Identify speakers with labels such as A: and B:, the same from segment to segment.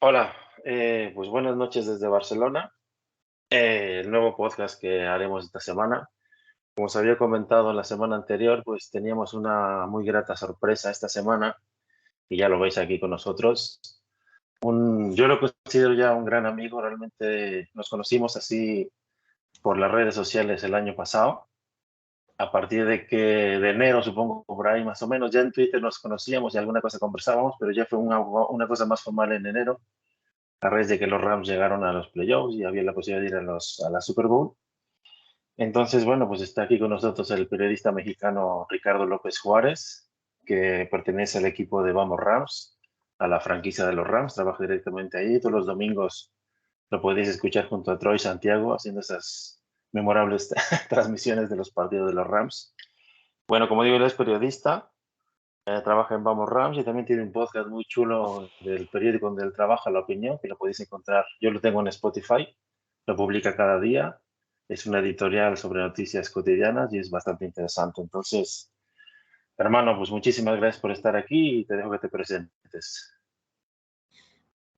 A: Hola, pues buenas noches desde Barcelona. El nuevo podcast que haremos esta semana. Como os había comentado la semana anterior, pues teníamos una muy grata sorpresa esta semana y ya lo veis aquí con nosotros. Yo lo considero ya un gran amigo, realmente nos conocimos así por las redes sociales el año pasado. A partir de enero, supongo, por ahí más o menos, ya en Twitter nos conocíamos y alguna cosa conversábamos, pero ya fue una cosa más formal en enero a raíz de que los Rams llegaron a los playoffs y había la posibilidad de ir a la Super Bowl. Entonces, bueno, pues está aquí con nosotros el periodista mexicano Ricardo López Juárez, que pertenece al equipo de Vamos Rams, a la franquicia de los Rams, trabaja directamente ahí. Todos los domingos lo podéis escuchar junto a Troy Santiago haciendo esas memorables transmisiones de los partidos de los Rams. Bueno, como digo, él es periodista, trabaja en Vamos Rams y también tiene un podcast muy chulo del periódico donde él trabaja, La Opinión, que lo podéis encontrar. Yo lo tengo en Spotify, lo publica cada día. Es una editorial sobre noticias cotidianas y es bastante interesante. Entonces, hermano, pues muchísimas gracias por estar aquí y te dejo que te presentes.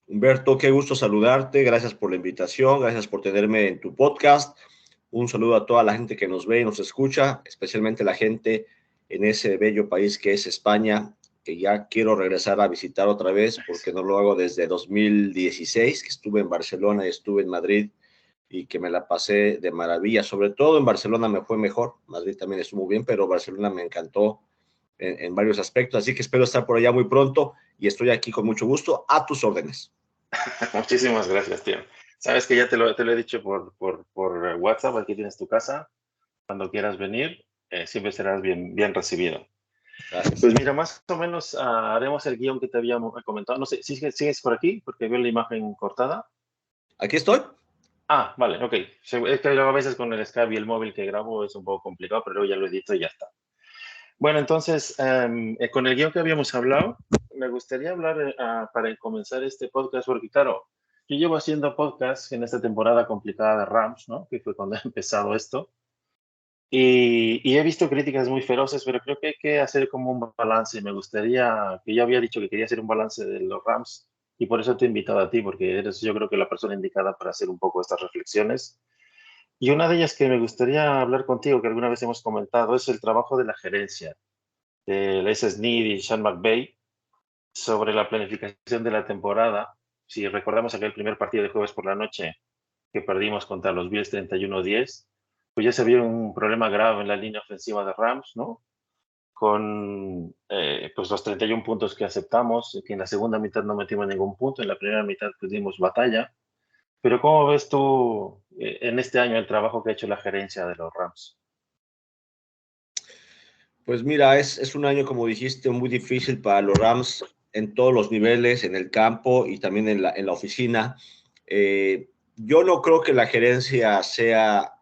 B: Humberto, qué gusto saludarte. Gracias por la invitación. Gracias por tenerme en tu podcast. Un saludo a toda la gente que nos ve y nos escucha, especialmente la gente en ese bello país que es España, que ya quiero regresar a visitar otra vez porque no lo hago desde 2016, que estuve en Barcelona y estuve en Madrid y que me la pasé de maravilla. Sobre todo en Barcelona me fue mejor. Madrid también estuvo muy bien, pero Barcelona me encantó en varios aspectos. Así que espero estar por allá muy pronto y estoy aquí con mucho gusto a tus órdenes.
A: Muchísimas gracias, tío. Sabes que ya te lo he dicho por WhatsApp, aquí tienes tu casa. Cuando quieras venir, siempre serás bien recibido.
B: Gracias.
A: Pues mira, más o menos haremos el guión que te habíamos comentado. No sé, ¿sigues por aquí? Porque veo la imagen cortada.
B: Aquí estoy.
A: Ah, vale, ok. Es que luego a veces con el Skype y el móvil que grabo es un poco complicado, pero luego ya lo edito y ya está. Bueno, entonces, con el guión que habíamos hablado, me gustaría hablar para comenzar este podcast, porque claro, yo llevo haciendo podcast en esta temporada complicada de Rams, ¿no? Que fue cuando he empezado esto. Y he visto críticas muy feroces, pero creo que hay que hacer como un balance. Me gustaría, que yo había dicho que quería hacer un balance de los Rams, y por eso te he invitado a ti, porque eres yo creo que la persona indicada para hacer un poco estas reflexiones. Y una de ellas que me gustaría hablar contigo, que alguna vez hemos comentado, es el trabajo de la gerencia, de Les Snead y Sean McVay, sobre la planificación de la temporada. Si recordamos aquel primer partido de jueves por la noche que perdimos contra los Bills 31-10, pues ya se vio un problema grave en la línea ofensiva de Rams, ¿no? Con pues los 31 puntos que aceptamos, que en la segunda mitad no metimos ningún punto, en la primera mitad pues dimos batalla. Pero ¿cómo ves tú en este año el trabajo que ha hecho la gerencia de los Rams?
B: Pues mira, es un año, como dijiste, muy difícil para los Rams en todos los niveles, en el campo y también en la oficina. Yo no creo que la gerencia sea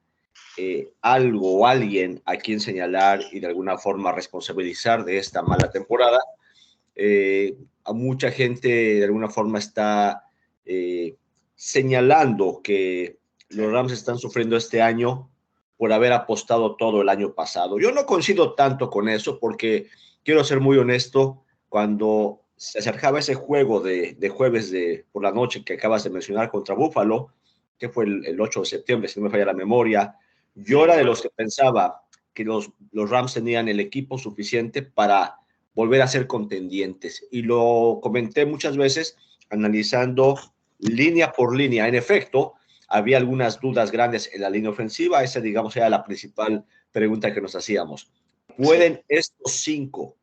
B: algo o alguien a quien señalar y de alguna forma responsabilizar de esta mala temporada. A mucha gente de alguna forma está señalando que los Rams están sufriendo este año por haber apostado todo el año pasado. Yo no coincido tanto con eso porque quiero ser muy honesto, cuando se acercaba ese juego de jueves por la noche que acabas de mencionar contra Buffalo, que fue el 8 de septiembre, si no me falla la memoria, yo
A: Sí,
B: era de los que pensaba que los Rams tenían el equipo suficiente para volver a ser contendientes. Y lo comenté muchas veces analizando línea por línea. En efecto, había algunas dudas grandes en la línea ofensiva. Esa, digamos, era la principal pregunta que nos hacíamos.
A: sí,
B: ¿Pueden estos cinco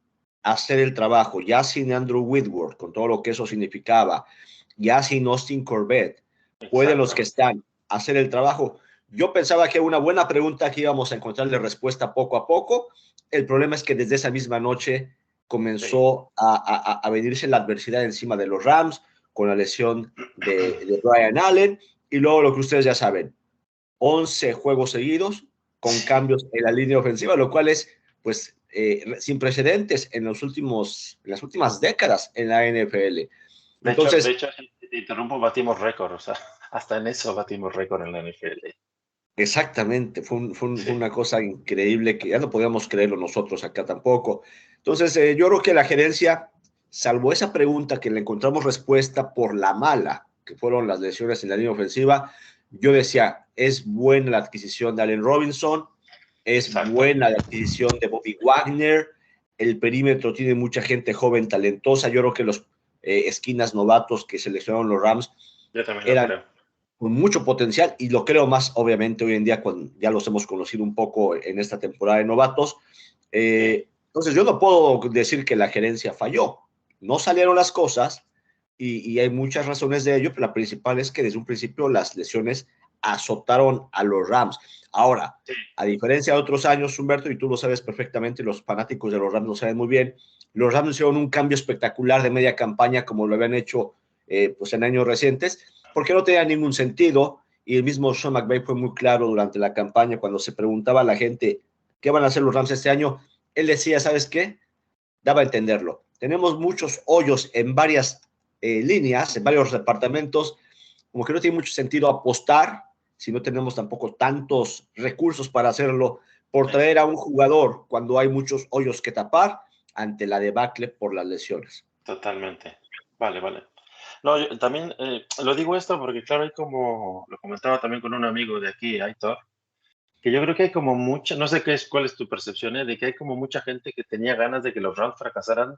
B: hacer el trabajo, ya sin Andrew Whitworth, con todo lo que eso significaba, ya sin Austin Corbett? ¿Pueden los que
A: exacto.
B: están hacer el trabajo? Yo pensaba que era una buena pregunta que íbamos a encontrarle respuesta poco a poco. El problema es que desde esa misma noche
A: Sí.
B: comenzó a venirse la adversidad encima de los Rams con la lesión de Brian Allen y luego lo que ustedes ya saben, 11 juegos seguidos con cambios en la línea ofensiva, lo cual es pues sin precedentes en las últimas décadas en la NFL.
A: De
B: Entonces,
A: hecho, si te interrumpo, batimos récord, o sea, hasta en eso batimos récord en la NFL.
B: exactamente, fue
A: Sí,
B: una cosa increíble que ya no podíamos creerlo nosotros acá tampoco. Entonces, yo creo que la gerencia salvo esa pregunta que le encontramos respuesta por la mala, que fueron las lesiones en la línea ofensiva, yo decía, es buena la adquisición de Allen Robinson, es
A: Exacto.
B: buena la adquisición de Bobby Wagner, el perímetro tiene mucha gente joven, talentosa, yo creo que los esquinas novatos que seleccionaron los Rams
A: Yo también lo
B: eran
A: creo.
B: con mucho potencial y lo creo más obviamente hoy en día cuando ya los hemos conocido un poco en esta temporada de novatos.
A: Sí,
B: Entonces yo no puedo decir que la gerencia falló, no salieron las cosas y hay muchas razones de ello, pero la principal es que desde un principio las lesiones azotaron a los Rams. Ahora,
A: sí,
B: a diferencia de otros años, Humberto, y tú lo sabes perfectamente, los fanáticos de los Rams lo saben muy bien, los Rams hicieron un cambio espectacular de media campaña como lo habían hecho pues en años recientes, porque no tenía ningún sentido, y el mismo Sean McVay fue muy claro durante la campaña cuando se preguntaba a la gente qué van a hacer los Rams este año, él decía, ¿sabes qué? Daba a entenderlo. Tenemos muchos hoyos en varias líneas, en varios departamentos, como que no tiene mucho sentido apostar si no tenemos tampoco tantos recursos para hacerlo, por traer a un jugador cuando hay muchos hoyos que tapar ante la debacle por las lesiones.
A: totalmente. Vale, vale. No, yo también lo digo esto porque, claro, hay como, lo comentaba también con un amigo de aquí, Aitor, que yo creo que hay como mucha, no sé qué es, cuál es tu percepción, de que hay como mucha gente que tenía ganas de que los Rams fracasaran,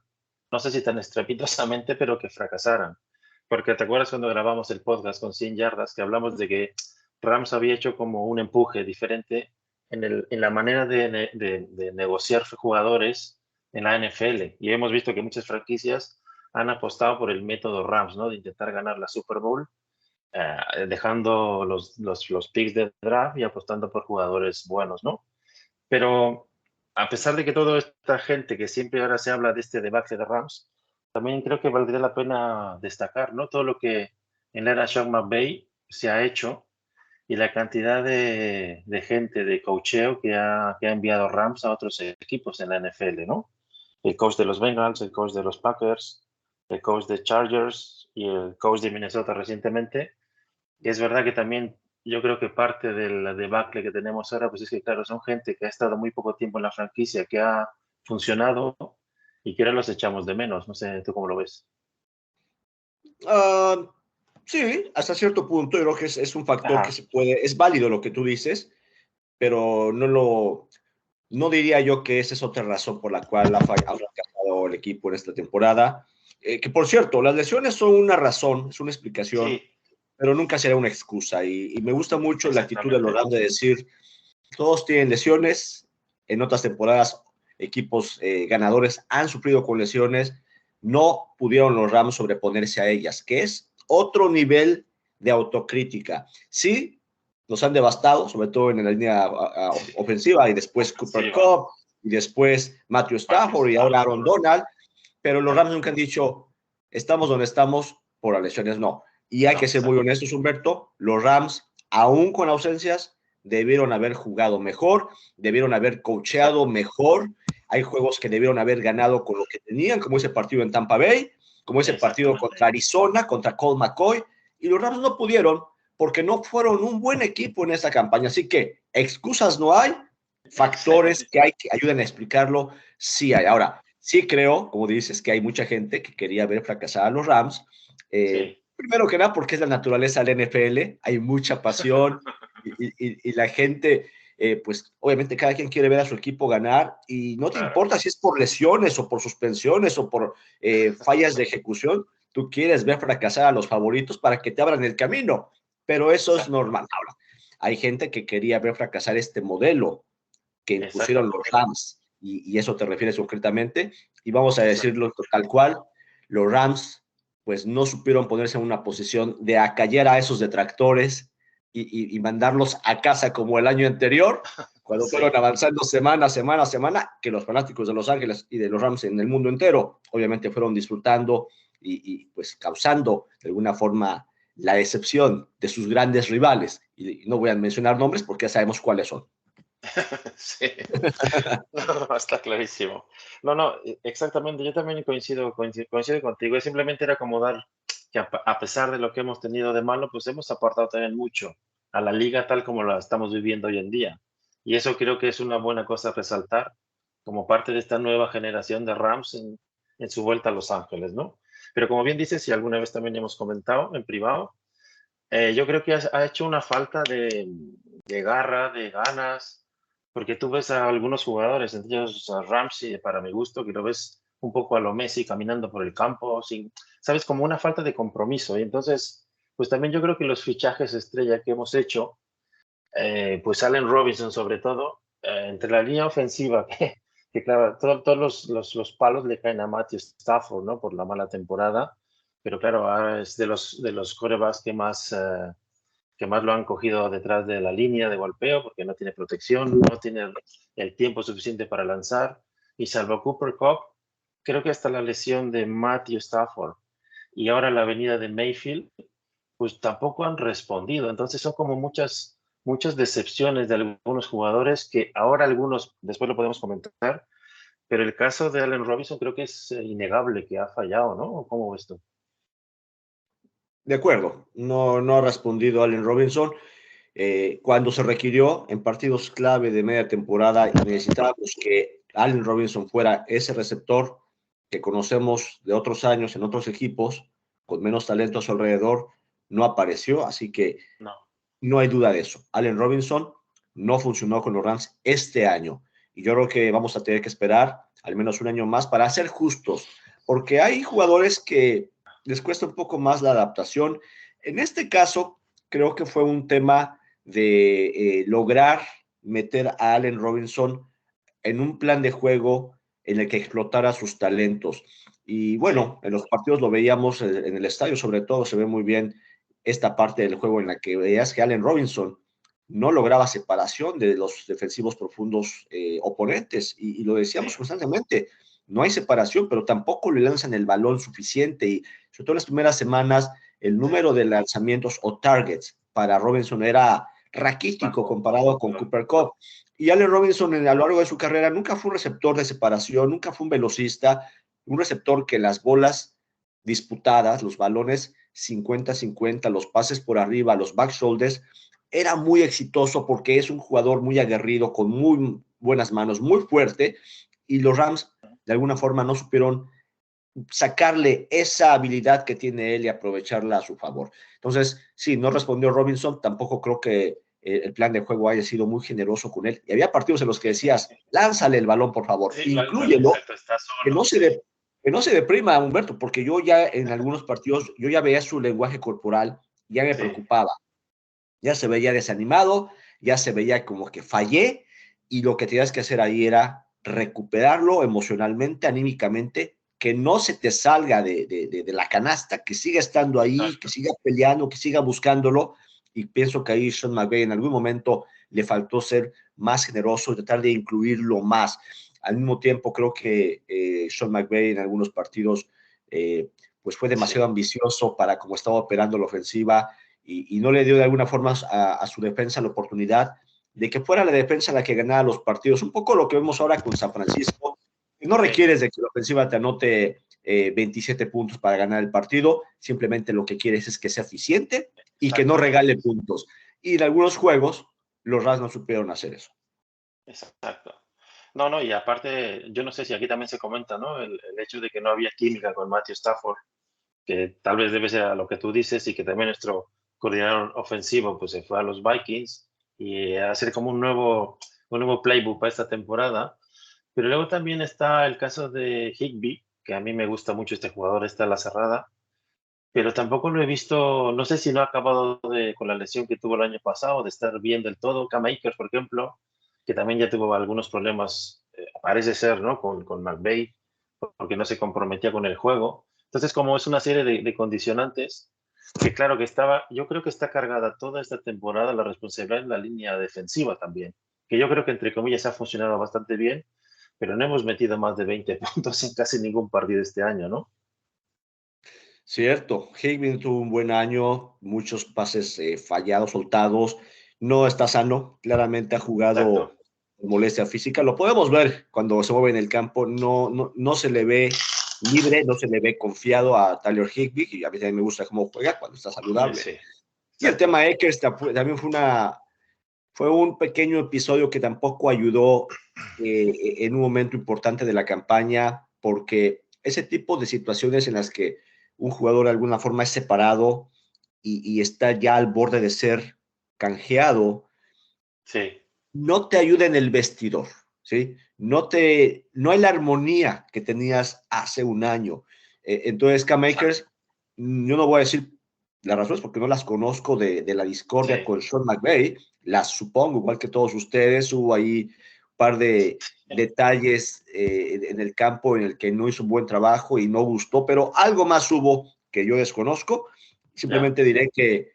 A: no sé si tan estrepitosamente, pero que fracasaran. Porque te acuerdas cuando grabamos el podcast con 100 yardas, que hablamos de que Rams había hecho como un empuje diferente en la manera de negociar jugadores en la NFL. Y hemos visto que muchas franquicias han apostado por el método Rams, ¿no? De intentar ganar la Super Bowl, dejando los picks de draft y apostando por jugadores buenos, ¿no? Pero a pesar de que toda esta gente que siempre ahora se habla de este debate de Rams, también creo que valdría la pena destacar, ¿no? Todo lo que en la era Sean McVay se ha hecho y la cantidad de gente de coacheo que ha enviado Rams a otros equipos en la NFL, ¿no? El coach de los Bengals, el coach de los Packers, el coach de Chargers y el coach de Minnesota recientemente. Y es verdad que también yo creo que parte de la debacle que tenemos ahora, pues es que, claro, son gente que ha estado muy poco tiempo en la franquicia, que ha funcionado y que ahora los echamos de menos. No sé, ¿tú cómo lo ves?
B: Uh, sí, hasta cierto punto, yo creo que es un factor que
A: Ajá,
B: se puede, es válido lo que tú dices, pero no diría yo que esa es otra razón por la cual ha fracasado el equipo en esta temporada. Que por cierto, las lesiones son una razón, es una explicación,
A: sí,
B: pero nunca será una excusa. Y me gusta mucho la actitud de los
A: exactamente.
B: Rams de decir, todos tienen lesiones, en otras temporadas equipos ganadores han sufrido con lesiones, no pudieron los Rams sobreponerse a ellas, que es otro nivel de autocrítica. Sí, nos han devastado, sobre todo en la línea ofensiva, y después Cooper
A: Ofensiva,
B: Kupp, y después Matthew
A: Matthew
B: Stafford, y ahora Aaron
A: Stafford,
B: Donald, pero los Rams nunca han
A: exacto.
B: dicho, estamos donde estamos por las lesiones, no. Y hay
A: No,
B: que ser muy
A: exacto.
B: honestos, Humberto, los Rams, aún con ausencias, debieron haber jugado mejor, debieron haber coacheado
A: Exacto.
B: mejor. Hay juegos que debieron haber ganado con lo que tenían, como ese partido en Tampa Bay, como ese partido
A: Exactamente.
B: contra Arizona, contra Colt McCoy, y los Rams no pudieron porque no fueron un buen equipo en esta campaña. Así que excusas no hay, factores que hay que ayuden a explicarlo, sí hay. Ahora, sí creo, como dices, que hay mucha gente que quería ver fracasar a los Rams.
A: Sí.
B: Primero que nada, porque es la naturaleza del NFL, hay mucha pasión y la gente, pues obviamente cada quien quiere ver a su equipo ganar y no te
A: Claro.
B: importa si es por lesiones o por suspensiones o por fallas de ejecución, tú quieres ver fracasar a los favoritos para que te abran el camino, pero eso es
A: Exacto.
B: normal. Ahora, hay gente que quería ver fracasar este modelo que impusieron los
A: Exactamente.
B: Rams, y eso te refieres concretamente, y vamos a
A: Exacto.
B: decirlo tal cual, los Rams pues no supieron ponerse en una posición de acallar a esos detractores y mandarlos a casa como el año anterior, cuando fueron
A: Sí.
B: avanzando semana, semana, semana, que los fanáticos de Los Ángeles y de los Rams en el mundo entero, obviamente fueron disfrutando y pues causando de alguna forma la decepción de sus grandes rivales. Y no voy a mencionar nombres porque ya sabemos cuáles son.
A: Sí. No, no, está clarísimo. No, no, exactamente. Yo también coincido contigo. Simplemente era como dar que a pesar de lo que hemos tenido de malo, pues hemos aportado también mucho a la liga tal como la estamos viviendo hoy en día. Y eso creo que es una buena cosa a resaltar como parte de esta nueva generación de Rams en su vuelta a Los Ángeles, ¿no? Pero como bien dices, y alguna vez también hemos comentado en privado, yo creo que ha hecho una falta de garra, de ganas, porque tú ves a algunos jugadores, entre ellos a Ramsey, para mi gusto, que lo ves un poco a lo Messi caminando por el campo, sin, sabes, como una falta de compromiso. Y entonces, pues también yo creo que los fichajes estrella que hemos hecho, pues Allen Robinson sobre todo, entre la línea ofensiva, que claro, todos los palos le caen a Matthew Stafford, ¿no? Por la mala temporada, pero claro, ahora es de los quarterbacks que más lo han cogido detrás de la línea de golpeo, porque no tiene protección, no tiene el tiempo suficiente para lanzar, y salvo Cooper Kupp, creo que hasta la lesión de Matthew Stafford y ahora la venida de Mayfield, pues tampoco han respondido. Entonces son como muchas decepciones de algunos jugadores que ahora algunos, después lo podemos comentar, pero el caso de Allen Robinson creo que es innegable que ha fallado, ¿no? ¿Cómo ves tú?
B: De acuerdo, no ha respondido Allen Robinson. Cuando se requirió en partidos clave de media temporada y necesitábamos que Allen Robinson fuera ese receptor que conocemos de otros años en otros equipos con menos talento a su alrededor, no apareció, así que
A: No.
B: no hay duda de eso. Allen Robinson no funcionó con los Rams este año y yo creo que vamos a tener que esperar al menos un año más para ser justos, porque hay jugadores que les cuesta un poco más la adaptación. En este caso, creo que fue un tema de lograr meter a Allen Robinson en un plan de juego en el que explotara sus talentos. Y
A: Sí,
B: bueno, en los partidos lo veíamos en el estadio, sobre todo se ve muy bien esta parte del juego en la que veías que Allen Robinson no lograba separación de los defensivos profundos oponentes y lo decíamos
A: sí,
B: constantemente, no hay separación, pero tampoco le lanzan el balón suficiente y sobre todo en las primeras semanas el
A: sí,
B: número de lanzamientos o targets para Robinson era raquítico
A: bajo.
B: comparado con Cooper Kupp. Y Allen Robinson a lo largo de su carrera nunca fue un receptor de separación, nunca fue un velocista, un receptor que las bolas disputadas, los balones 50-50, los pases por arriba, los back shoulders, era muy exitoso porque es un jugador muy aguerrido, con muy buenas manos, muy fuerte, y los Rams de alguna forma no supieron sacarle esa habilidad que tiene él y aprovecharla a su favor. Entonces, sí, no respondió Robinson, tampoco creo que el plan de juego haya sido muy generoso con él. Y había partidos en los que decías, lánzale el balón, por favor,
A: Sí, lánzale,
B: inclúyelo,
A: exacto, está
B: que
A: solo,
B: no se,
A: sí.
B: de, que no se deprima Humberto, porque yo ya en algunos partidos, yo ya veía su lenguaje corporal, ya me
A: Sí,
B: preocupaba, ya se veía desanimado, ya se veía como que fallé, y lo que tenías que hacer ahí era recuperarlo emocionalmente, anímicamente, que no se te salga de la canasta, que siga estando ahí, que
A: exacto.
B: siga peleando, que siga buscándolo, y pienso que ahí Sean McVay en algún momento le faltó ser más generoso y tratar de incluirlo más. Al mismo tiempo, creo que Sean McVay en algunos partidos pues fue demasiado
A: Sí,
B: ambicioso para cómo estaba operando la ofensiva y no le dio de alguna forma a su defensa la oportunidad de que fuera la defensa la que ganara los partidos. Un poco lo que vemos ahora con San Francisco. No
A: sí,
B: requieres de que la ofensiva te anote 27 puntos para ganar el partido, simplemente lo que quieres es que sea eficiente y que no regale
A: exactamente,
B: puntos. Y en algunos juegos los Rams no supieron hacer eso.
A: exacto. No, no, y aparte, yo no sé si aquí también se comenta, ¿no? El hecho de que no había química con Matthew Stafford, que tal vez debe ser a lo que tú dices y que también nuestro coordinador ofensivo pues se fue a los Vikings y a hacer como un nuevo playbook para esta temporada. Pero luego también está el caso de Higby, que a mí me gusta mucho este jugador, está en la cerrada, pero tampoco lo he visto, no sé si no ha acabado con la lesión que tuvo el año pasado, de estar bien del todo. Cam Akers, por ejemplo, que también ya tuvo algunos problemas, parece ser, ¿no? Con McVay, porque no se comprometía con el juego. Entonces, como es una serie de condicionantes, que claro que estaba, yo creo que está cargada toda esta temporada la responsabilidad en la línea defensiva también, que yo creo que entre comillas ha funcionado bastante bien, pero no hemos metido más de 20 puntos en casi ningún partido este año, ¿no?
B: Cierto, Higbee tuvo un buen año, muchos pases fallados, soltados, no está sano, claramente ha jugado
A: Exacto.
B: con molestia física, lo podemos ver cuando se mueve en el campo, no se le ve libre, no se le ve confiado a Tyler Higbee, y a mí también me gusta cómo juega cuando está saludable.
A: Sí,
B: Y el
A: exacto.
B: tema Akers también fue un pequeño episodio que tampoco ayudó en un momento importante de la campaña, porque ese tipo de situaciones en las que un jugador de alguna forma es separado y está ya al borde de ser canjeado,
A: Sí,
B: no te ayuda en el vestidor, ¿sí? No hay la armonía que tenías hace un año. Entonces, Cam Akers, yo no voy a decir las razones porque no las conozco de la discordia
A: sí,
B: con Sean McVay, las supongo, igual que todos ustedes, hubo ahí un par de detalles en el campo en el que no hizo un buen trabajo y no gustó, pero algo más hubo que yo desconozco.
A: ya,
B: Simplemente diré que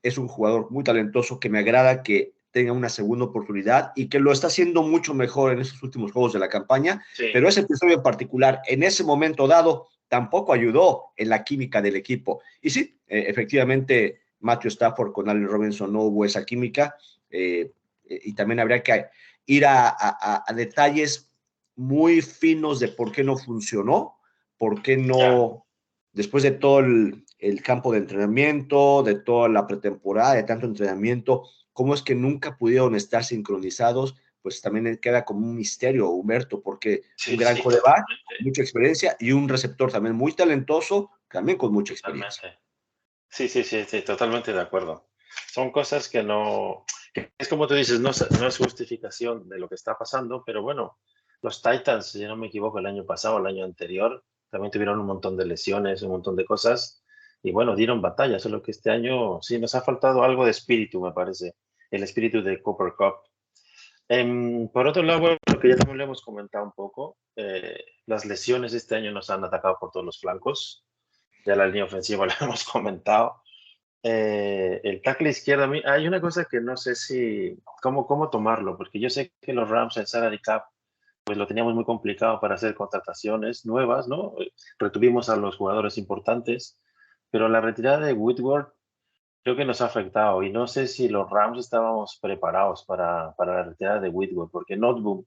B: es un jugador muy talentoso, que me agrada que tenga una segunda oportunidad y que lo está haciendo mucho mejor en estos últimos juegos de la campaña,
A: sí,
B: pero ese episodio en particular, en ese momento dado, tampoco ayudó en la química del equipo. Y sí, efectivamente, Matthew Stafford con Allen Robinson no hubo esa química, y también habría que ir a detalles muy finos de por qué no funcionó, por qué
A: ya.
B: no, después de todo el campo de entrenamiento, de toda la pretemporada, de tanto entrenamiento, cómo es que nunca pudieron estar sincronizados, pues también queda como un misterio, Humberto, porque un
A: Sí,
B: gran
A: sí,
B: coreback,
A: totalmente,
B: mucha experiencia, y un receptor también muy talentoso, también con mucha experiencia.
A: totalmente. Sí, sí, sí, sí, totalmente de acuerdo. Son cosas que no, que es como tú dices, no es justificación de lo que está pasando, pero bueno, los Titans, si no me equivoco, el año pasado, el año anterior, también tuvieron un montón de lesiones, un montón de cosas, y bueno, dieron batalla, solo que este año sí nos ha faltado algo de espíritu, me parece, el espíritu de Cooper Cup. Por otro lado, bueno, lo que ya también lo hemos comentado un poco, las lesiones este año nos han atacado por todos los flancos, ya la línea ofensiva la hemos comentado. El tackle izquierdo, a mí, hay una cosa que no sé si, cómo tomarlo, porque yo sé que los Rams en salary cap, pues lo teníamos muy complicado para hacer contrataciones nuevas, ¿no? Retuvimos a los jugadores importantes, pero la retirada de Whitworth creo que nos ha afectado y no sé si los Rams estábamos preparados para la retirada de Whitworth, porque Noteboom,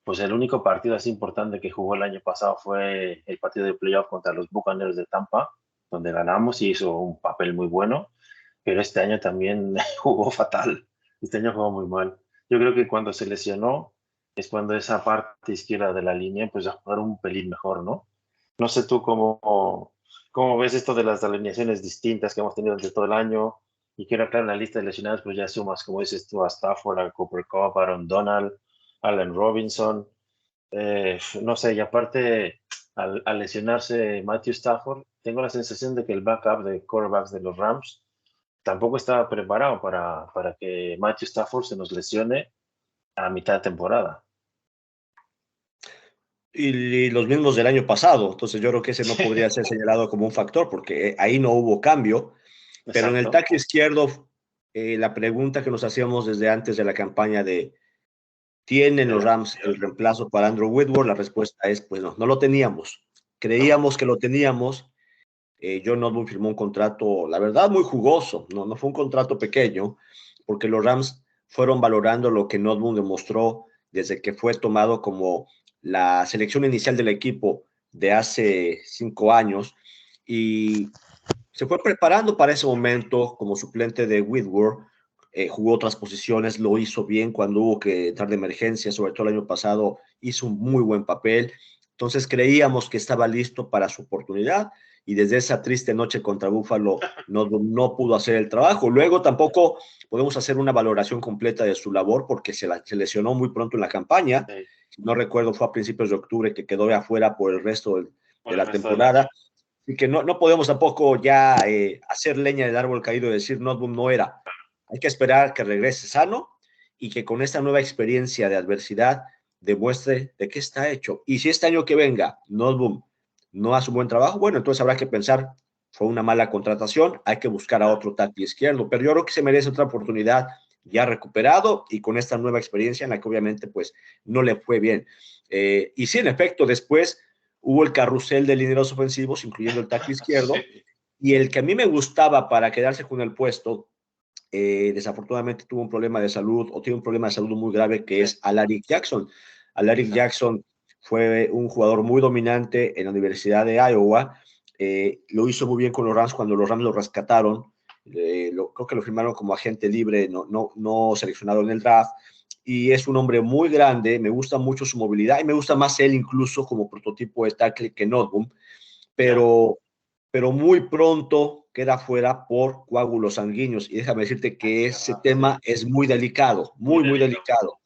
A: pues el único partido así importante que jugó el año pasado fue el partido de playoff contra los Buccaneers de Tampa, donde ganamos y hizo un papel muy bueno, pero este año también jugó fatal. Este año jugó muy mal. Yo creo que cuando se lesionó es cuando esa parte izquierda de la línea pues a jugar un pelín mejor, ¿no? No sé tú cómo ves esto de las alineaciones distintas que hemos tenido durante todo el año y quiero aclarar en la lista de lesionados, pues ya sumas, como dices tú, a Stafford, a Cooper Kupp, a Aaron Donald, Allen Robinson, no sé, y aparte, al lesionarse Matthew Stafford, tengo la sensación de que el backup de quarterbacks de los Rams tampoco estaba preparado para que Matthew Stafford se nos lesione a mitad de temporada.
B: Y los mismos del año pasado, entonces yo creo que ese no
A: Sí,
B: podría ser señalado como un factor, porque ahí no hubo cambio, pero en el
A: exacto.
B: tackle izquierdo, la pregunta que nos hacíamos desde antes de la campaña de ¿tienen
A: Del
B: los Rams el
A: anterior.
B: reemplazo para Andrew Whitworth? La respuesta es, pues no, no lo teníamos.
A: No,
B: Creíamos que lo teníamos. John Osborne firmó un contrato, la verdad, muy jugoso. No fue un contrato pequeño, porque los Rams fueron valorando lo que Osborne demostró desde que fue tomado como la selección inicial del equipo de hace 5 años y se fue preparando para ese momento como suplente de Whitworth. Jugó otras posiciones, lo hizo bien cuando hubo que entrar de emergencia, sobre todo el año pasado, hizo un muy buen papel. Entonces creíamos que estaba listo para su oportunidad y desde esa triste noche contra Buffalo no pudo hacer el trabajo. Luego tampoco podemos hacer una valoración completa de su labor porque se lesionó muy pronto en la campaña.
A: sí,
B: No recuerdo, fue a principios de octubre que quedó afuera por el resto de
A: por el
B: la
A: resto del año.
B: temporada y que no podemos tampoco ya hacer leña del árbol caído y decir Noteboom no era. Hay que esperar que regrese sano y que con esta nueva experiencia de adversidad demuestre de qué está hecho. Y si este año que venga Noteboom no hace un buen trabajo, bueno, entonces habrá que pensar, fue una mala contratación, hay que buscar a
A: Ya,
B: otro tackle izquierdo, pero yo creo que se merece otra oportunidad ya recuperado y con esta nueva experiencia en la que obviamente pues no le fue bien. Y sí, en efecto, después hubo el carrusel de lineros ofensivos, incluyendo el tackle izquierdo,
A: sí,
B: y el que a mí me gustaba para quedarse con el puesto, desafortunadamente tuvo un problema de salud o tiene un problema de salud muy grave que
A: sí,
B: es Alaric Jackson. Alaric
A: exacto.
B: Jackson fue un jugador muy dominante en la Universidad de Iowa, lo hizo muy bien con los Rams cuando los Rams lo rescataron, creo que lo firmaron como agente libre, no seleccionado en el draft, y es un hombre muy grande, me gusta mucho su movilidad y me gusta más él incluso como prototipo de tackle que Noteboom, pero muy pronto queda fuera por coágulos sanguíneos y déjame decirte que ese tema es muy delicado, muy delicado.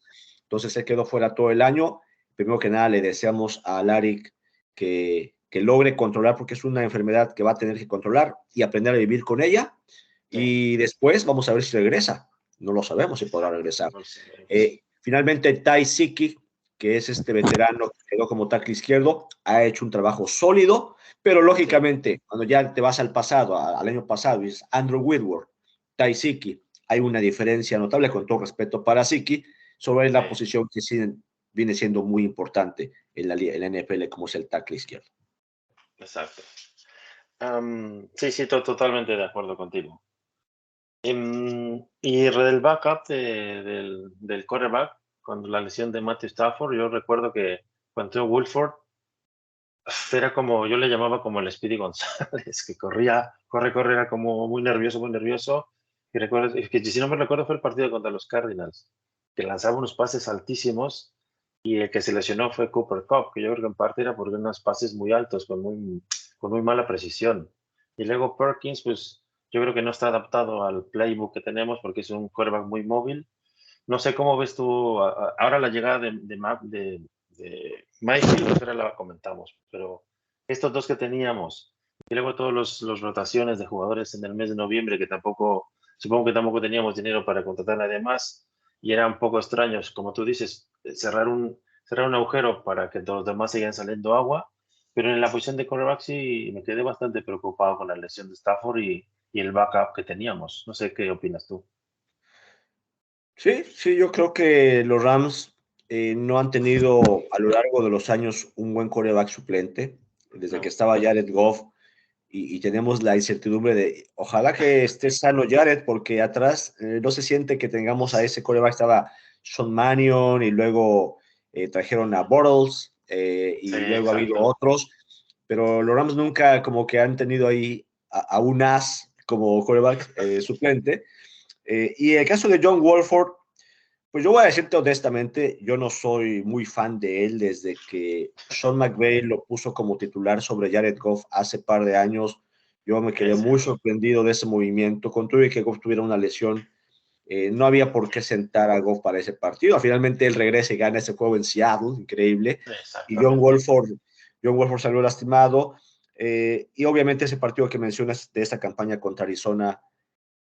B: Entonces se quedó fuera todo el año. Primero que nada le deseamos a Alaric que logre controlar, porque es una enfermedad que va a tener que controlar y aprender a vivir con ella. Y después vamos a ver si regresa. No lo sabemos si podrá regresar. Finalmente, Ty Siki, que es este veterano que quedó como tackle izquierdo, ha hecho un trabajo sólido, pero lógicamente, cuando ya te vas al pasado, al año pasado, y es Andrew Whitworth, Ty Siki, hay una diferencia notable, con todo respeto para Siki, sobre la posición que viene siendo muy importante en la NFL, como es el tackle izquierdo.
A: Exacto. Sí, totalmente de acuerdo contigo. Y del backup del quarterback, con la lesión de Matthew Stafford, yo recuerdo que cuando entró Wolford, era como, yo le llamaba como el Speedy González, que corre, era como muy nervioso. Y recuerdo, que si no me recuerdo fue el partido contra los Cardinals, que lanzaba unos pases altísimos y el que se lesionó fue Cooper Kupp, que yo creo que en parte era porque unos pases muy altos, con muy mala precisión. Y luego Perkins, pues yo creo que no está adaptado al playbook que tenemos porque es un quarterback muy móvil. No sé cómo ves tú ahora la llegada de Mayfield, pues ahora la comentamos, pero estos dos que teníamos y luego todos los rotaciones de jugadores en el mes de noviembre que supongo que tampoco teníamos dinero para contratar a nadie más y eran un poco extraños, como tú dices, cerrar un agujero para que todos los demás sigan saliendo agua, pero en la posición de cornerback sí me quedé bastante preocupado con la lesión de Stafford y el backup que teníamos. No sé qué opinas tú.
B: Sí, yo creo que los Rams no han tenido a lo largo de los años un buen quarterback suplente. Desde que estaba Jared Goff, y tenemos la incertidumbre de ojalá que esté sano Jared, porque atrás no se siente que tengamos a ese quarterback. Estaba Sean Mannion y luego trajeron a Bortles y luego ha habido otros, pero los Rams nunca como que han tenido ahí a un as como quarterback suplente. Y el caso de John Wolford, pues yo voy a decirte honestamente, yo no soy muy fan de él desde que Sean McVay lo puso como titular sobre Jared Goff hace par de años. Yo me quedé muy sorprendido de ese movimiento. Con todo y que Goff tuviera una lesión, no había por qué sentar a Goff para ese partido. Finalmente él regresa y gana ese juego en Seattle, increíble. Y John Wolford salió lastimado. Y obviamente ese partido que mencionas de esta campaña contra Arizona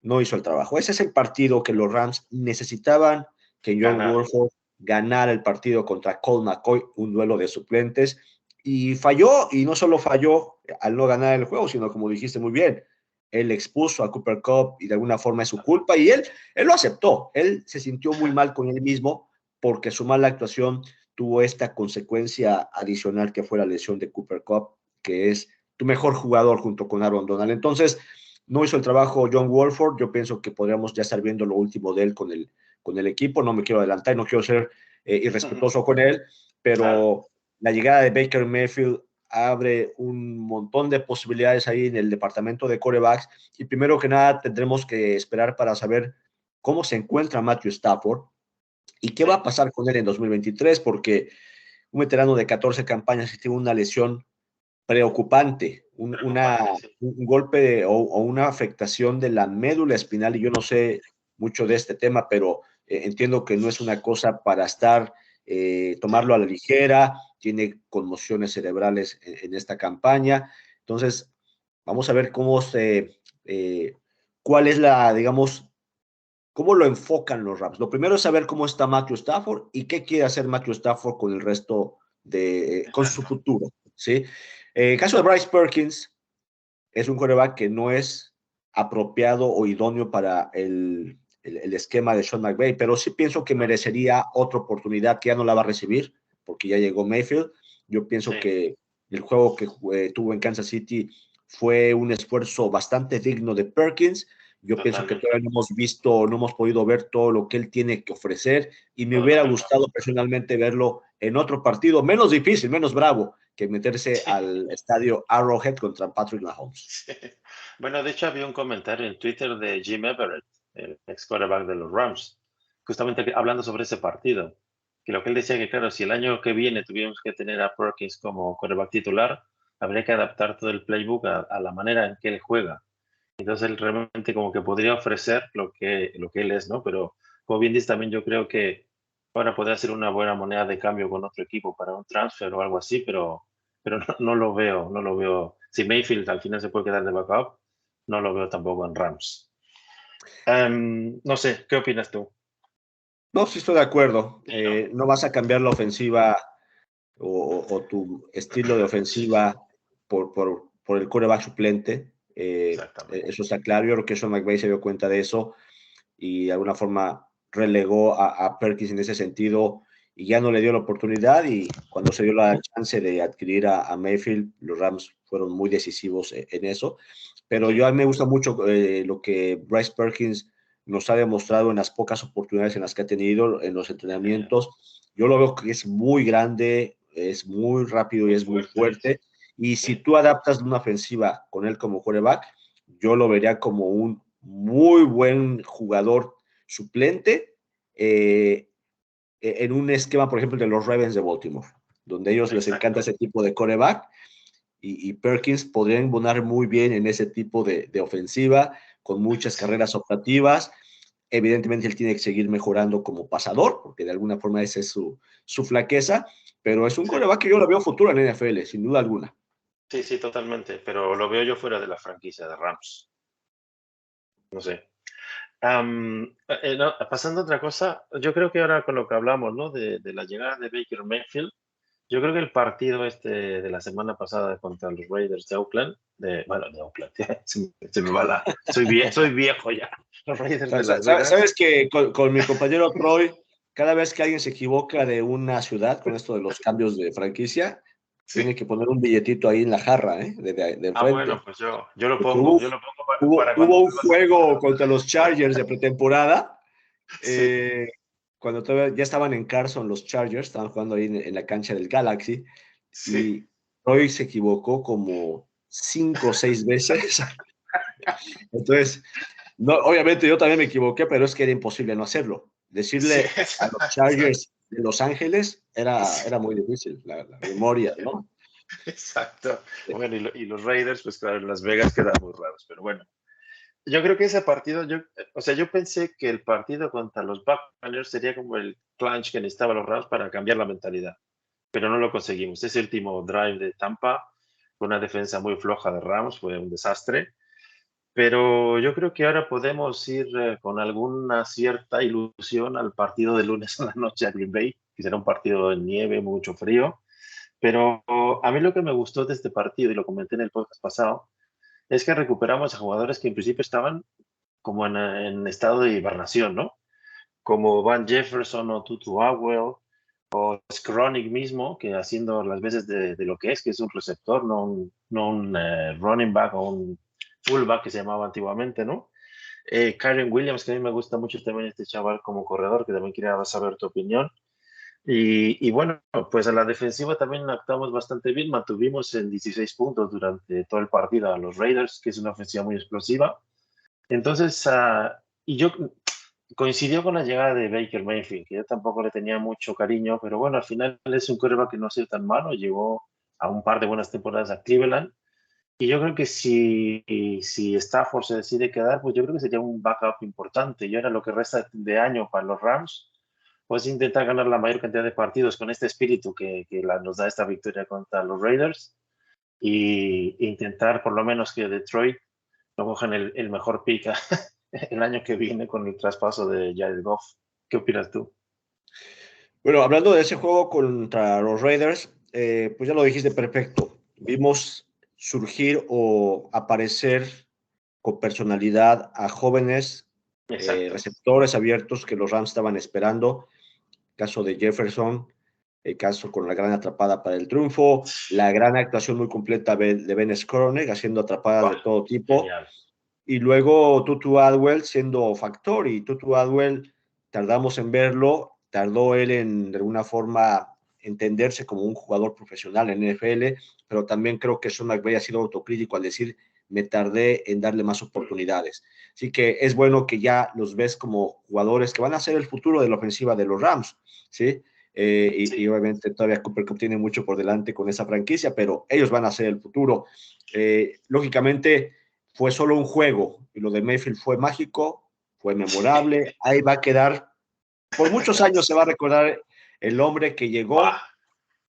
B: no hizo el trabajo. Ese es el partido que los Rams necesitaban, que John Wolford ganara el partido contra Colt McCoy, un duelo de suplentes, y falló, y no solo falló al no ganar el juego, sino como dijiste muy bien, él expuso a Cooper Kupp y de alguna forma es su culpa, y él lo aceptó, él se sintió muy mal con él mismo porque su mala actuación tuvo esta consecuencia adicional que fue la lesión de Cooper Kupp, que es tu mejor jugador junto con Aaron Donald. Entonces, no hizo el trabajo John Wolford. Yo pienso que podríamos ya estar viendo lo último de él con el equipo. No me quiero adelantar, no quiero ser irrespetuoso con él, pero la llegada de Baker Mayfield abre un montón de posibilidades ahí en el departamento de quarterbacks. Y primero que nada tendremos que esperar para saber cómo se encuentra Matthew Stafford y qué va a pasar con él en 2023, porque un veterano de 14 campañas que tiene una lesión preocupante, un golpe o una afectación de la médula espinal, y yo no sé mucho de este tema, pero entiendo que no es una cosa para tomarlo a la ligera. Tiene conmociones cerebrales en esta campaña. Entonces, vamos a ver cuál es digamos, cómo lo enfocan los Rams. Lo primero es saber cómo está Matthew Stafford y qué quiere hacer Matthew Stafford con el resto con su futuro, ¿sí? El caso de Bryce Perkins es un quarterback que no es apropiado o idóneo para el esquema de Sean McVay, pero sí pienso que merecería otra oportunidad que ya no la va a recibir porque ya llegó Mayfield. Yo pienso que el juego que tuvo en Kansas City fue un esfuerzo bastante digno de Perkins. Yo pienso que todavía no hemos visto, no hemos podido ver todo lo que él tiene que ofrecer y me hubiera gustado personalmente verlo en otro partido menos difícil, menos bravo, que meterse al estadio Arrowhead contra Patrick Mahomes.
A: Sí. Bueno, de hecho había un comentario en Twitter de Jim Everett, el ex quarterback de los Rams, justamente hablando sobre ese partido, que lo que él decía que, claro, si el año que viene tuviéramos que tener a Perkins como quarterback titular, habría que adaptar todo el playbook a la manera en que él juega. Entonces él realmente como que podría ofrecer lo que él es, ¿no? Pero como bien dices, también yo creo que ahora podría ser una buena moneda de cambio con otro equipo para un transfer o algo así, pero no lo veo, no lo veo. Si Mayfield al final se puede quedar de backup, no lo veo tampoco en Rams. No sé, ¿qué opinas tú?
B: No, sí estoy de acuerdo.
A: Sí, ¿no?
B: No vas a cambiar la ofensiva o tu estilo de ofensiva por el quarterback suplente.
A: Exactamente.
B: Eso está claro. Yo creo que Sean McVay se dio cuenta de eso y de alguna forma relegó a Perkins en ese sentido y ya no le dio la oportunidad. Y cuando se dio la chance de adquirir a Mayfield, los Rams fueron muy decisivos en eso. Pero
A: Sí,
B: yo a mí me gusta mucho lo que Bryce Perkins nos ha demostrado en las pocas oportunidades en las que ha tenido en los
A: sí,
B: entrenamientos. Yo lo veo que es muy grande, es muy rápido y
A: muy
B: es muy
A: fuerte.
B: fuerte. Y si
A: Sí,
B: tú adaptas una ofensiva con él como quarterback, yo lo vería como un muy buen jugador suplente en un esquema, por ejemplo, de los Ravens de Baltimore, donde a ellos les encanta
A: exacto.
B: ese tipo de quarterback y Perkins podría embonar muy bien en ese tipo de ofensiva, con muchas
A: Sí,
B: carreras optativas. Evidentemente él tiene que seguir mejorando como pasador, porque de alguna forma esa es su flaqueza, pero es un
A: sí,
B: quarterback que yo lo veo futuro en la NFL, sin duda alguna.
A: sí, sí, totalmente. Pero lo veo yo fuera de la franquicia de Rams. No sé. No, pasando a otra cosa, yo creo que ahora con lo que hablamos, ¿no? De la llegada de Baker Mayfield, yo creo que el partido este de la semana pasada contra los Raiders de Oakland, bueno, de Oakland, se me va soy viejo ya, los Raiders de Las Vegas.
B: Sabes que con mi compañero Troy, cada vez que alguien se equivoca de una ciudad con esto de los cambios de franquicia,
A: Sí.
B: tiene que poner un billetito ahí en la jarra, de
A: Bueno,
B: enfrente.
A: pues yo lo
B: Porque
A: pongo, yo lo pongo para cuando
B: hubo un
A: vuelvas a
B: juego
A: jugar.
B: contra los Chargers de pretemporada,
A: Sí,
B: eh, cuando todavía ya estaban en Carson los Chargers, estaban jugando ahí en la cancha del Galaxy,
A: sí.
B: y Troy se equivocó como 5 o 6 veces. Entonces, no, obviamente yo también me equivoqué, pero es que era imposible no hacerlo.
A: Sí,
B: Decirle a los
A: exacto.
B: Chargers de Los Ángeles era
A: Sí,
B: muy difícil, la memoria, ¿no?
A: exacto. Bueno, y los Raiders, pues claro, en Las Vegas quedan muy raros, pero bueno. Yo creo que ese partido, o sea, yo pensé que el partido contra los Buccaneers sería como el clutch que necesitaban los Rams para cambiar la mentalidad, pero no lo conseguimos. Ese último drive de Tampa, con una defensa muy floja de Rams, fue un desastre. Pero yo creo que ahora podemos ir con alguna cierta ilusión al partido de lunes a la noche a Green Bay, que será un partido en nieve, mucho frío. Pero a mí lo que me gustó de este partido, y lo comenté en el podcast pasado, es que recuperamos a jugadores que en principio estaban como en estado de hibernación, ¿no? Como Van Jefferson o Tutu Atwell o Skronik mismo, que haciendo las veces de lo que es un receptor, no un running back o un fullback que se llamaba antiguamente, ¿no? Kyren Williams, que a mí me gusta mucho también este chaval como corredor, que también quería saber tu opinión. Y bueno, pues a la defensiva también actuamos bastante bien, mantuvimos en 16 puntos durante todo el partido a los Raiders, que es una ofensiva muy explosiva. Entonces, y yo coincidió con la llegada de Baker Mayfield, que yo tampoco le tenía mucho cariño, pero bueno, al final es un quarterback que no ha sido tan malo, llegó a un par de buenas temporadas a Cleveland, y yo creo que si Stafford se decide quedar, pues yo creo que sería un backup importante, y ahora lo que resta de año para los Rams, pues intentar ganar la mayor cantidad de partidos con este espíritu que nos da esta victoria contra los Raiders, e intentar por lo menos que Detroit no cojan el mejor pick el año que viene con el traspaso de Jared Goff. ¿Qué opinas tú?
B: Bueno, hablando de ese juego contra los Raiders, pues ya lo dijiste perfecto. Vimos surgir o aparecer con personalidad a jóvenes
A: Exacto.
B: receptores abiertos que los Rams estaban esperando. Caso de Jefferson, el caso con la gran atrapada para el triunfo, la gran actuación muy completa de Ben Skoronek haciendo atrapadas
A: Buah,
B: de todo tipo,
A: genial.
B: y luego Tutu Atwell siendo factor, y Tutu Atwell tardamos en verlo, tardó él en de alguna forma entenderse como un jugador profesional en NFL, pero también creo que Sean McVay ha sido autocrítico al decir me tardé en darle más oportunidades. Así que es bueno que ya los ves como jugadores que van a ser el futuro de la ofensiva de los Rams, ¿sí? Y obviamente todavía Cooper Kupp tiene mucho por delante con esa franquicia, pero ellos van a ser el futuro. Lógicamente fue solo un juego y lo de Mayfield fue mágico, fue memorable, ahí va a quedar, por muchos años se va a recordar el hombre que llegó,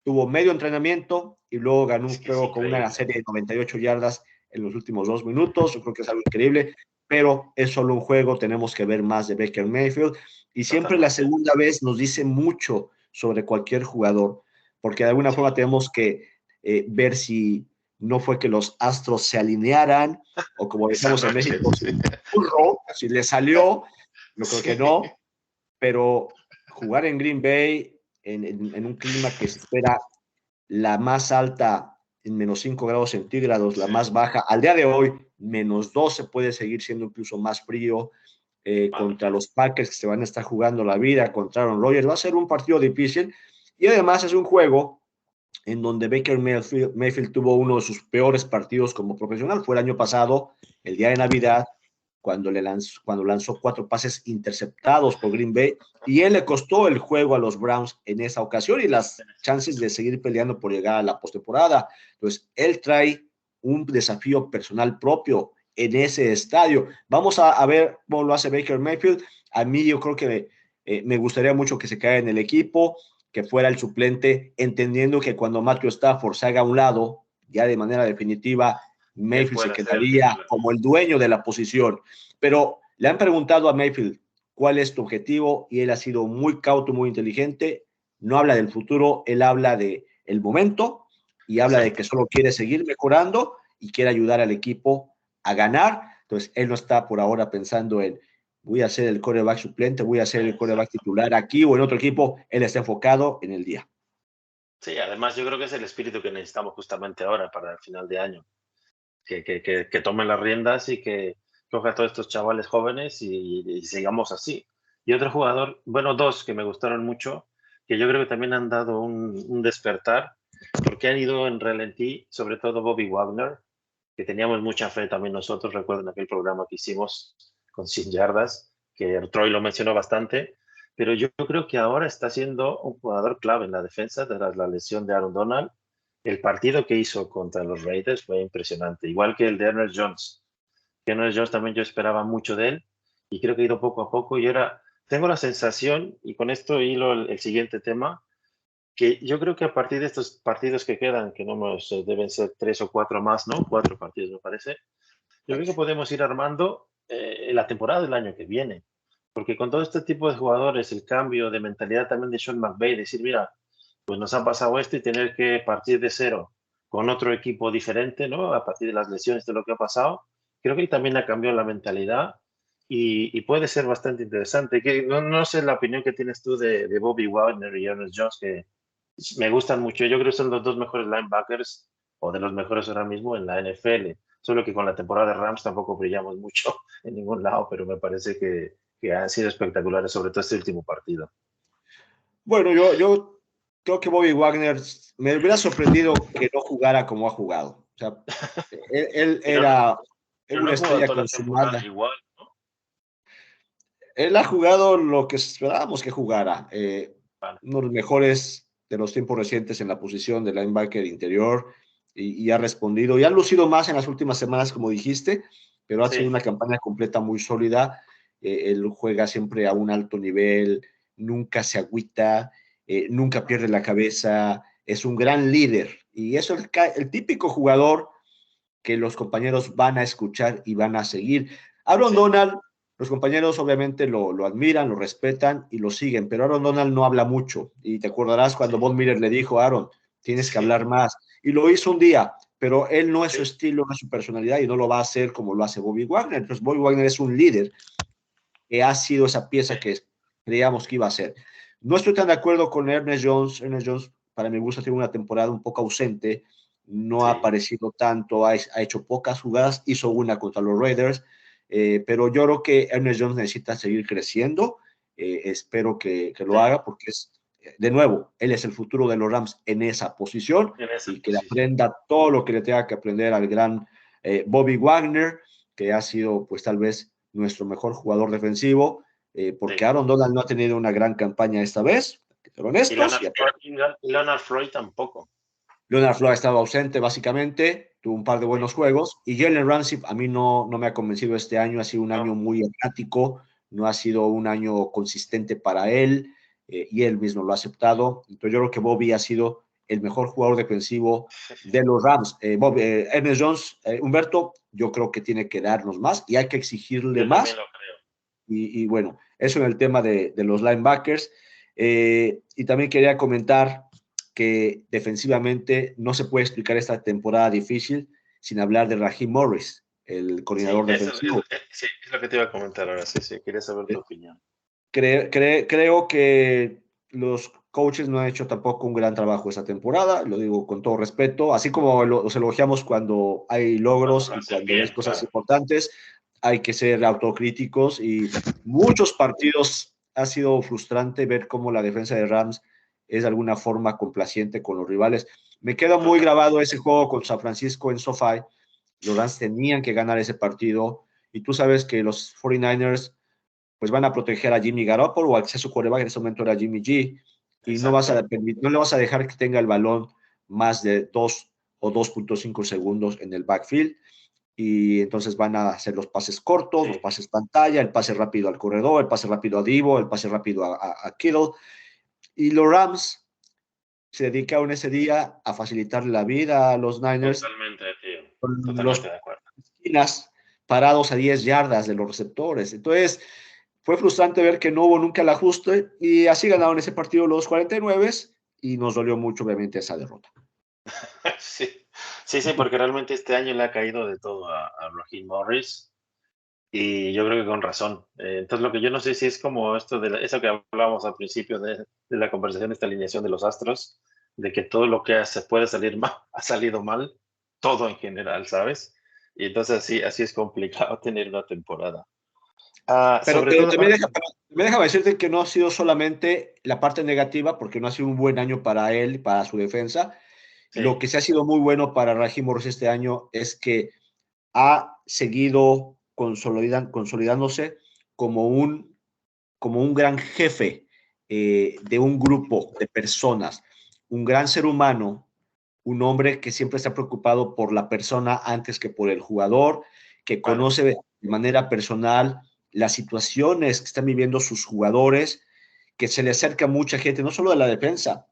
B: tuvo medio entrenamiento y luego ganó un juego con una serie de 98 yardas en los últimos 2 minutos. Yo creo que es algo increíble, pero es solo un juego, tenemos que ver más de Baker Mayfield y siempre la segunda vez nos dice mucho sobre cualquier jugador, porque de alguna forma tenemos que ver si no fue que los astros se alinearan o como decimos en México, si le salió, yo creo que no, pero jugar en Green Bay en un clima que se espera la más alta en -5 grados centígrados, la más baja, al día de hoy, -12 puede seguir siendo incluso más frío, contra los Packers que se van a estar jugando la vida, contra Aaron Rodgers, va a ser un partido difícil, y además es un juego en donde Baker Mayfield tuvo uno de sus peores partidos como profesional, fue el año pasado, el día de Navidad, cuando lanzó 4 pases interceptados por Green Bay, y él le costó el juego a los Browns en esa ocasión y las chances de seguir peleando por llegar a la postemporada. Entonces, él trae un desafío personal propio en ese estadio. Vamos a ver cómo lo hace Baker Mayfield. A mí yo creo que me gustaría mucho que se caiga en el equipo, que fuera el suplente, entendiendo que cuando Matthew Stafford se haga a un lado, ya de manera definitiva, Mayfield se quedaría como el dueño de la posición. Pero le han preguntado a Mayfield cuál es tu objetivo y él ha sido muy cauto, muy inteligente. No habla del futuro, él habla del momento y habla de que solo quiere seguir mejorando y quiere ayudar al equipo a ganar. Entonces, él no está por ahora pensando en voy a ser el quarterback suplente, voy a ser el quarterback titular aquí o en otro equipo. Él está enfocado en el día.
A: Sí, además yo creo que es el espíritu que necesitamos justamente ahora para el final de año. Que tomen las riendas y que coja a todos estos chavales jóvenes y sigamos así. Y otro jugador, bueno, dos que me gustaron mucho, que yo creo que también han dado un despertar, porque han ido en ralentí, sobre todo Bobby Wagner, que teníamos mucha fe también nosotros, recuerden aquel programa que hicimos con 100 yardas, que Troy lo mencionó bastante, pero yo creo que ahora está siendo un jugador clave en la defensa tras la lesión de Aaron Donald. El partido que hizo contra los Raiders fue impresionante, igual que el de Ernest Jones. Ernest Jones también yo esperaba mucho de él y creo que ha ido poco a poco y ahora tengo la sensación, y con esto hilo el siguiente tema, que yo creo que a partir de estos partidos que quedan, que no deben ser 3 o 4 más, ¿no? 4 partidos me parece, yo creo que podemos ir armando la temporada del año que viene. Porque con todo este tipo de jugadores, el cambio de mentalidad también de Sean McVay, decir, mira, pues nos ha pasado esto y tener que partir de cero con otro equipo diferente, ¿no? A partir de las lesiones, de lo que ha pasado, creo que también ha cambiado la mentalidad y puede ser bastante interesante. No sé la opinión que tienes tú de Bobby Wagner y Ernest Jones, que me gustan mucho. Yo creo que son los dos mejores linebackers o de los mejores ahora mismo en la NFL. Solo que con la temporada de Rams tampoco brillamos mucho en ningún lado, pero me parece que han sido espectaculares, sobre todo este último partido.
B: Bueno, yo creo que Bobby Wagner me hubiera sorprendido que no jugara como ha jugado. O sea, él era una estrella consumada.
A: Igual, ¿no?
B: Él ha jugado lo que esperábamos que jugara.
A: Vale.
B: Uno de los mejores de los tiempos recientes en la posición de linebacker interior y ha respondido. Y ha lucido más en las últimas semanas, como dijiste, pero ha sido una campaña completa muy sólida. Él juega siempre a un alto nivel, nunca se agüita, nunca pierde la cabeza, es un gran líder. Y eso es el típico jugador que los compañeros van a escuchar y van a seguir. Aaron Donald, los compañeros obviamente lo admiran, lo respetan y lo siguen, pero Aaron Donald no habla mucho. Y te acordarás cuando Von Miller le dijo a Aaron, tienes que hablar más. Y lo hizo un día, pero él no es su estilo, no es su personalidad y no lo va a hacer como lo hace Bobby Wagner. Entonces Bobby Wagner es un líder que ha sido esa pieza que creíamos que iba a ser. No estoy tan de acuerdo con Ernest Jones. Ernest Jones, para mi gusto, tiene una temporada un poco ausente. No ha aparecido tanto, ha hecho pocas jugadas, hizo una contra los Raiders, pero yo creo que Ernest Jones necesita seguir creciendo. Espero que lo haga porque de nuevo, él es el futuro de los Rams en esa posición y que le aprenda todo lo que le tenga que aprender al gran Bobby Wagner, que ha sido pues tal vez nuestro mejor jugador defensivo, porque
A: Sí.
B: Aaron Donald no ha tenido una gran campaña esta vez, hay que ser
A: Y
B: honestos.
A: Leonard Floyd tampoco.
B: Leonard Floyd ha estado ausente básicamente, tuvo un par de buenos juegos, y Jalen Ramsey a mí no me ha convencido este año, ha sido un año muy errático, no ha sido un año consistente para él, y él mismo lo ha aceptado. Entonces yo creo que Bobby ha sido el mejor jugador defensivo de los Rams. Ernest Jones, Humberto, yo creo que tiene que darnos más y hay que exigirle
A: Yo también
B: más.
A: lo creo.
B: Y bueno, eso en el tema de los linebackers. Y también quería comentar que defensivamente no se puede explicar esta temporada difícil sin hablar de Raheem Morris, el
A: Sí,
B: coordinador
A: eso
B: defensivo.
A: sí, es lo que te iba a comentar ahora. Sí, sí, quería saber tu opinión.
B: Creo que los coaches no han hecho tampoco un gran trabajo esta temporada, lo digo con todo respeto, así como los elogiamos cuando hay
A: Cuando
B: logros
A: lo
B: y
A: hacen
B: cuando ves
A: bien,
B: cosas
A: claro.
B: importantes, hay que ser autocríticos y muchos partidos ha sido frustrante ver cómo la defensa de Rams es de alguna forma complaciente con los rivales. Me queda muy grabado ese juego con San Francisco en SoFi. Los Rams tenían que ganar ese partido y tú sabes que los 49ers pues van a proteger a Jimmy Garoppolo o al que sea su quarterback en ese momento era Jimmy G, y
A: Exacto.
B: no le vas a dejar que tenga el balón más de 2 o 2.5 segundos en el backfield, y entonces van a hacer los pases cortos, los
A: Sí.
B: pases pantalla, el pase rápido al corredor, el pase rápido a Divo, el pase rápido a Kittle, y los Rams se dedicaron ese día a facilitarle la vida a los Niners
A: Totalmente, tío.
B: con
A: Totalmente
B: los
A: de acuerdo.
B: esquinas parados a 10 yardas de los receptores. Entonces, fue frustrante ver que no hubo nunca el ajuste y así ganaron ese partido los 49 y nos dolió mucho, obviamente, esa derrota.
A: Sí. Sí, sí, porque realmente este año le ha caído de todo a Raheem Morris y yo creo que con razón. Entonces, lo que yo no sé si es como esto eso que hablábamos al principio de la conversación, esta alineación de los astros, de que todo lo que hace puede salir mal, ha salido mal, todo en general, ¿sabes? Y entonces así es complicado tener una temporada. Sobre
B: Pero
A: todo,
B: también déjame decirte que no ha sido solamente la parte negativa, porque no ha sido un buen año para él, para su defensa. Lo
A: sí,
B: que sí ha sido muy bueno para Raheem Morris este año es que ha seguido consolidándose como como un gran jefe de un grupo de personas, un gran ser humano, un hombre que siempre está preocupado por la persona antes que por el jugador, que
A: claro,
B: conoce de manera personal las situaciones que están viviendo sus jugadores, que se le acerca a mucha gente, no solo de la defensa,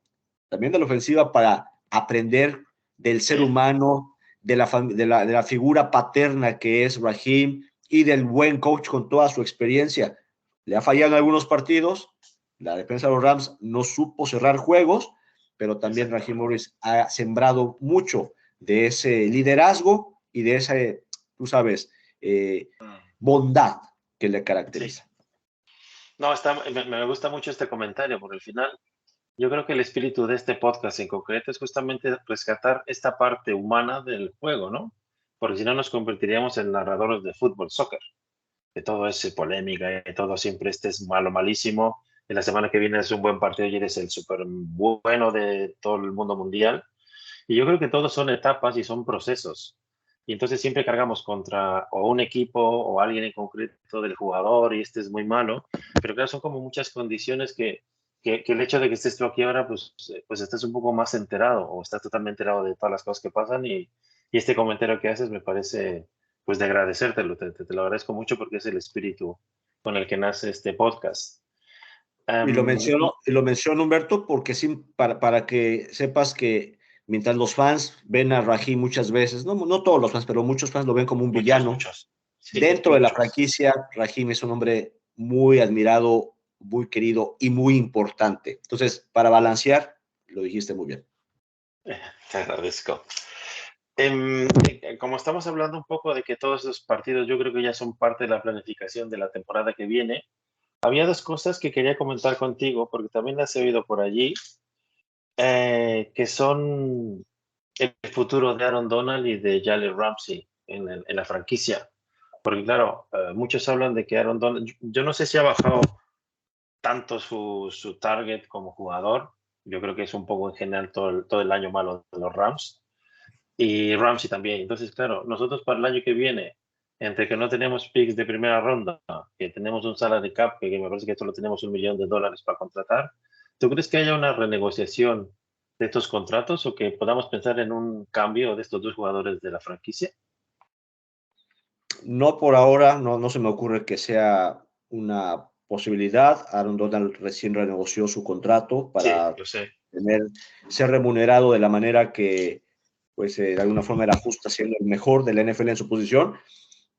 B: también de la ofensiva, para aprender del ser
A: sí,
B: humano, de la figura paterna que es Raheem y del buen coach con toda su experiencia. Le ha fallado en algunos partidos, la defensa de los Rams no supo cerrar juegos, pero también Raheem
A: exactamente.
B: Morris ha sembrado mucho de ese liderazgo y de esa, tú sabes,
A: Mm,
B: bondad que le
A: sí.
B: caracteriza.
A: No, me gusta mucho este comentario, porque al final yo creo que el espíritu de este podcast en concreto es justamente rescatar esta parte humana del juego, ¿no? Porque si no nos convertiríamos en narradores de fútbol, soccer, que todo es polémica, que todo siempre este es malo, malísimo, y la semana que viene es un buen partido y eres el súper bueno de todo el mundo mundial. Y yo creo que todos son etapas y son procesos. Y entonces siempre cargamos contra o un equipo o alguien en concreto del jugador y este es muy malo. Pero claro, son como muchas condiciones que el hecho de que estés tú aquí ahora, pues estás un poco más enterado o estás totalmente enterado de todas las cosas que pasan y este comentario que haces me parece pues de agradecértelo. Te lo agradezco mucho porque es el espíritu con el que nace este podcast.
B: Y lo menciono, Humberto, porque sí, para que sepas que mientras los fans ven a Raheem muchas veces, no todos los fans, pero muchos fans lo ven como un
A: Muchos,
B: villano,
A: muchos. Sí,
B: dentro de la
A: muchos.
B: franquicia, Raheem es un hombre muy admirado, muy querido y muy importante. Entonces, para balancear, lo dijiste muy bien.
A: Te agradezco. Como estamos hablando un poco de que todos esos partidos yo creo que ya son parte de la planificación de la temporada que viene, había dos cosas que quería comentar contigo porque también las he oído por allí, que son el futuro de Aaron Donald y de Jalen Ramsey en la franquicia. Porque claro, muchos hablan de que Aaron Donald, yo no sé si ha bajado tanto su target como jugador, yo creo que es un poco en general todo el año malo de los Rams. y Ramsey también. Entonces, claro, nosotros para el año que viene, entre que no tenemos picks de primera ronda, que tenemos un salary cap, que me parece que solo tenemos $1 millón para contratar, ¿tú crees que haya una renegociación de estos contratos o que podamos pensar en un cambio de estos dos jugadores de la franquicia?
B: No por ahora, no se me ocurre que sea una posibilidad. Aaron Donald recién renegoció su contrato
A: Sí,
B: para
A: lo sé.
B: tener, ser remunerado de la manera que, pues, de alguna forma era justa, siendo el mejor de la NFL en su posición.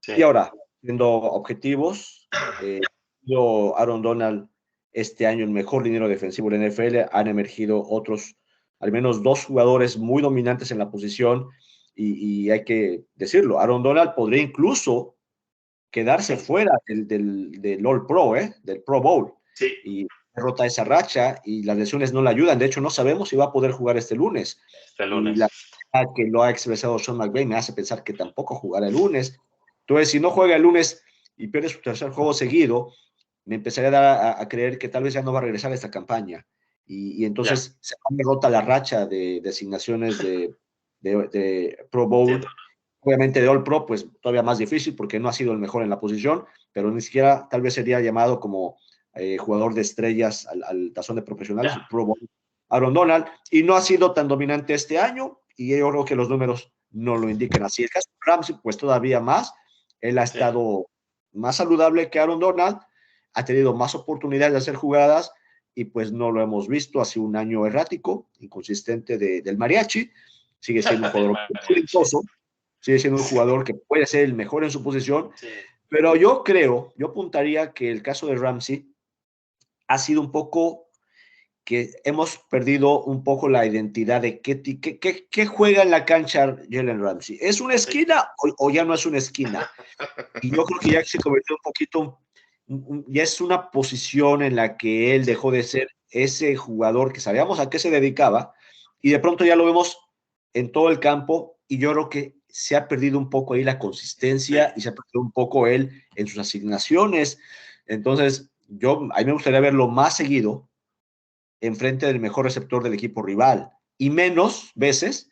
A: Sí,
B: Y ahora, siendo objetivos, Aaron Donald este año el mejor liniero defensivo de la NFL, han emergido otros, al menos dos jugadores muy dominantes en la posición, y hay que decirlo, Aaron Donald podría incluso quedarse fuera del All Pro, del Pro Bowl,
A: sí,
B: y derrota esa racha y las lesiones no le ayudan. De hecho, no sabemos si va a poder jugar este lunes.
A: este
B: Y la
A: lunes.
B: que lo ha expresado Sean McVay me hace pensar que tampoco jugará el lunes. Entonces, si no juega el lunes y pierde su tercer juego seguido, me empezaría a, dar a creer que tal vez ya no va a regresar a esta campaña. Y
A: Ya,
B: entonces se derrota la racha de designaciones de Pro Bowl.
A: entiendo.
B: Obviamente de All Pro, pues todavía más difícil porque no ha sido el mejor en la posición, pero ni siquiera tal vez sería llamado como jugador de estrellas al tazón de profesionales,
A: Ya,
B: el Pro Bowl, Aaron Donald, y no ha sido tan dominante este año, y yo creo que los números no lo indican así. El caso de Ramsey, pues todavía más, él ha
A: sí,
B: estado más saludable que Aaron Donald, ha tenido más oportunidades de hacer jugadas, y pues no lo hemos visto, ha sido un año errático, inconsistente del mariachi, sigue siendo un
A: del
B: jugador muy
A: mariachi.
B: talentoso, sigue siendo un
A: Sí,
B: jugador que puede ser el mejor en su posición,
A: sí,
B: pero yo apuntaría que el caso de Ramsey ha sido un poco que hemos perdido un poco la identidad de qué juega en la cancha Jalen Ramsey. ¿Es una
A: sí.
B: esquina o ya no es una esquina? Y yo creo que ya se convirtió un poquito, ya es una posición en la que él
A: Sí,
B: dejó de ser ese jugador que sabíamos a qué se dedicaba y de pronto ya lo vemos en todo el campo y yo creo que se ha perdido un poco ahí la consistencia
A: sí.
B: y se ha perdido un poco él en sus asignaciones. Entonces, a mí me gustaría verlo más seguido enfrente del mejor receptor del equipo rival y menos veces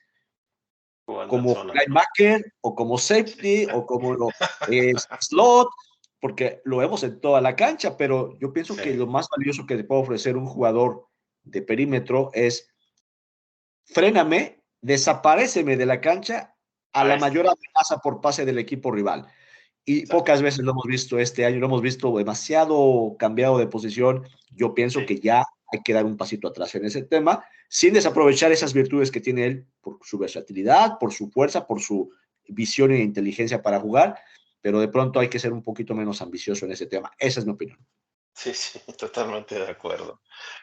A: Jugando en
B: como
A: zona.
B: linebacker o como
A: Sí,
B: safety o como slot, porque lo vemos en toda la cancha, pero yo pienso
A: sí,
B: que lo más valioso que te puede ofrecer un jugador de perímetro es fréname, desaparéceme de la cancha a
A: ahí
B: la
A: está.
B: mayor amenaza por pase del equipo rival. Y
A: Exacto.
B: pocas veces lo hemos visto este año, lo hemos visto demasiado cambiado de posición. Yo pienso
A: Sí,
B: que ya hay que dar un pasito atrás en ese tema, sin desaprovechar esas virtudes que tiene él por su versatilidad, por su fuerza, por su visión e inteligencia para jugar, pero de pronto hay que ser un poquito menos ambicioso en ese tema. Esa es mi opinión.
A: sí, sí, totalmente de acuerdo.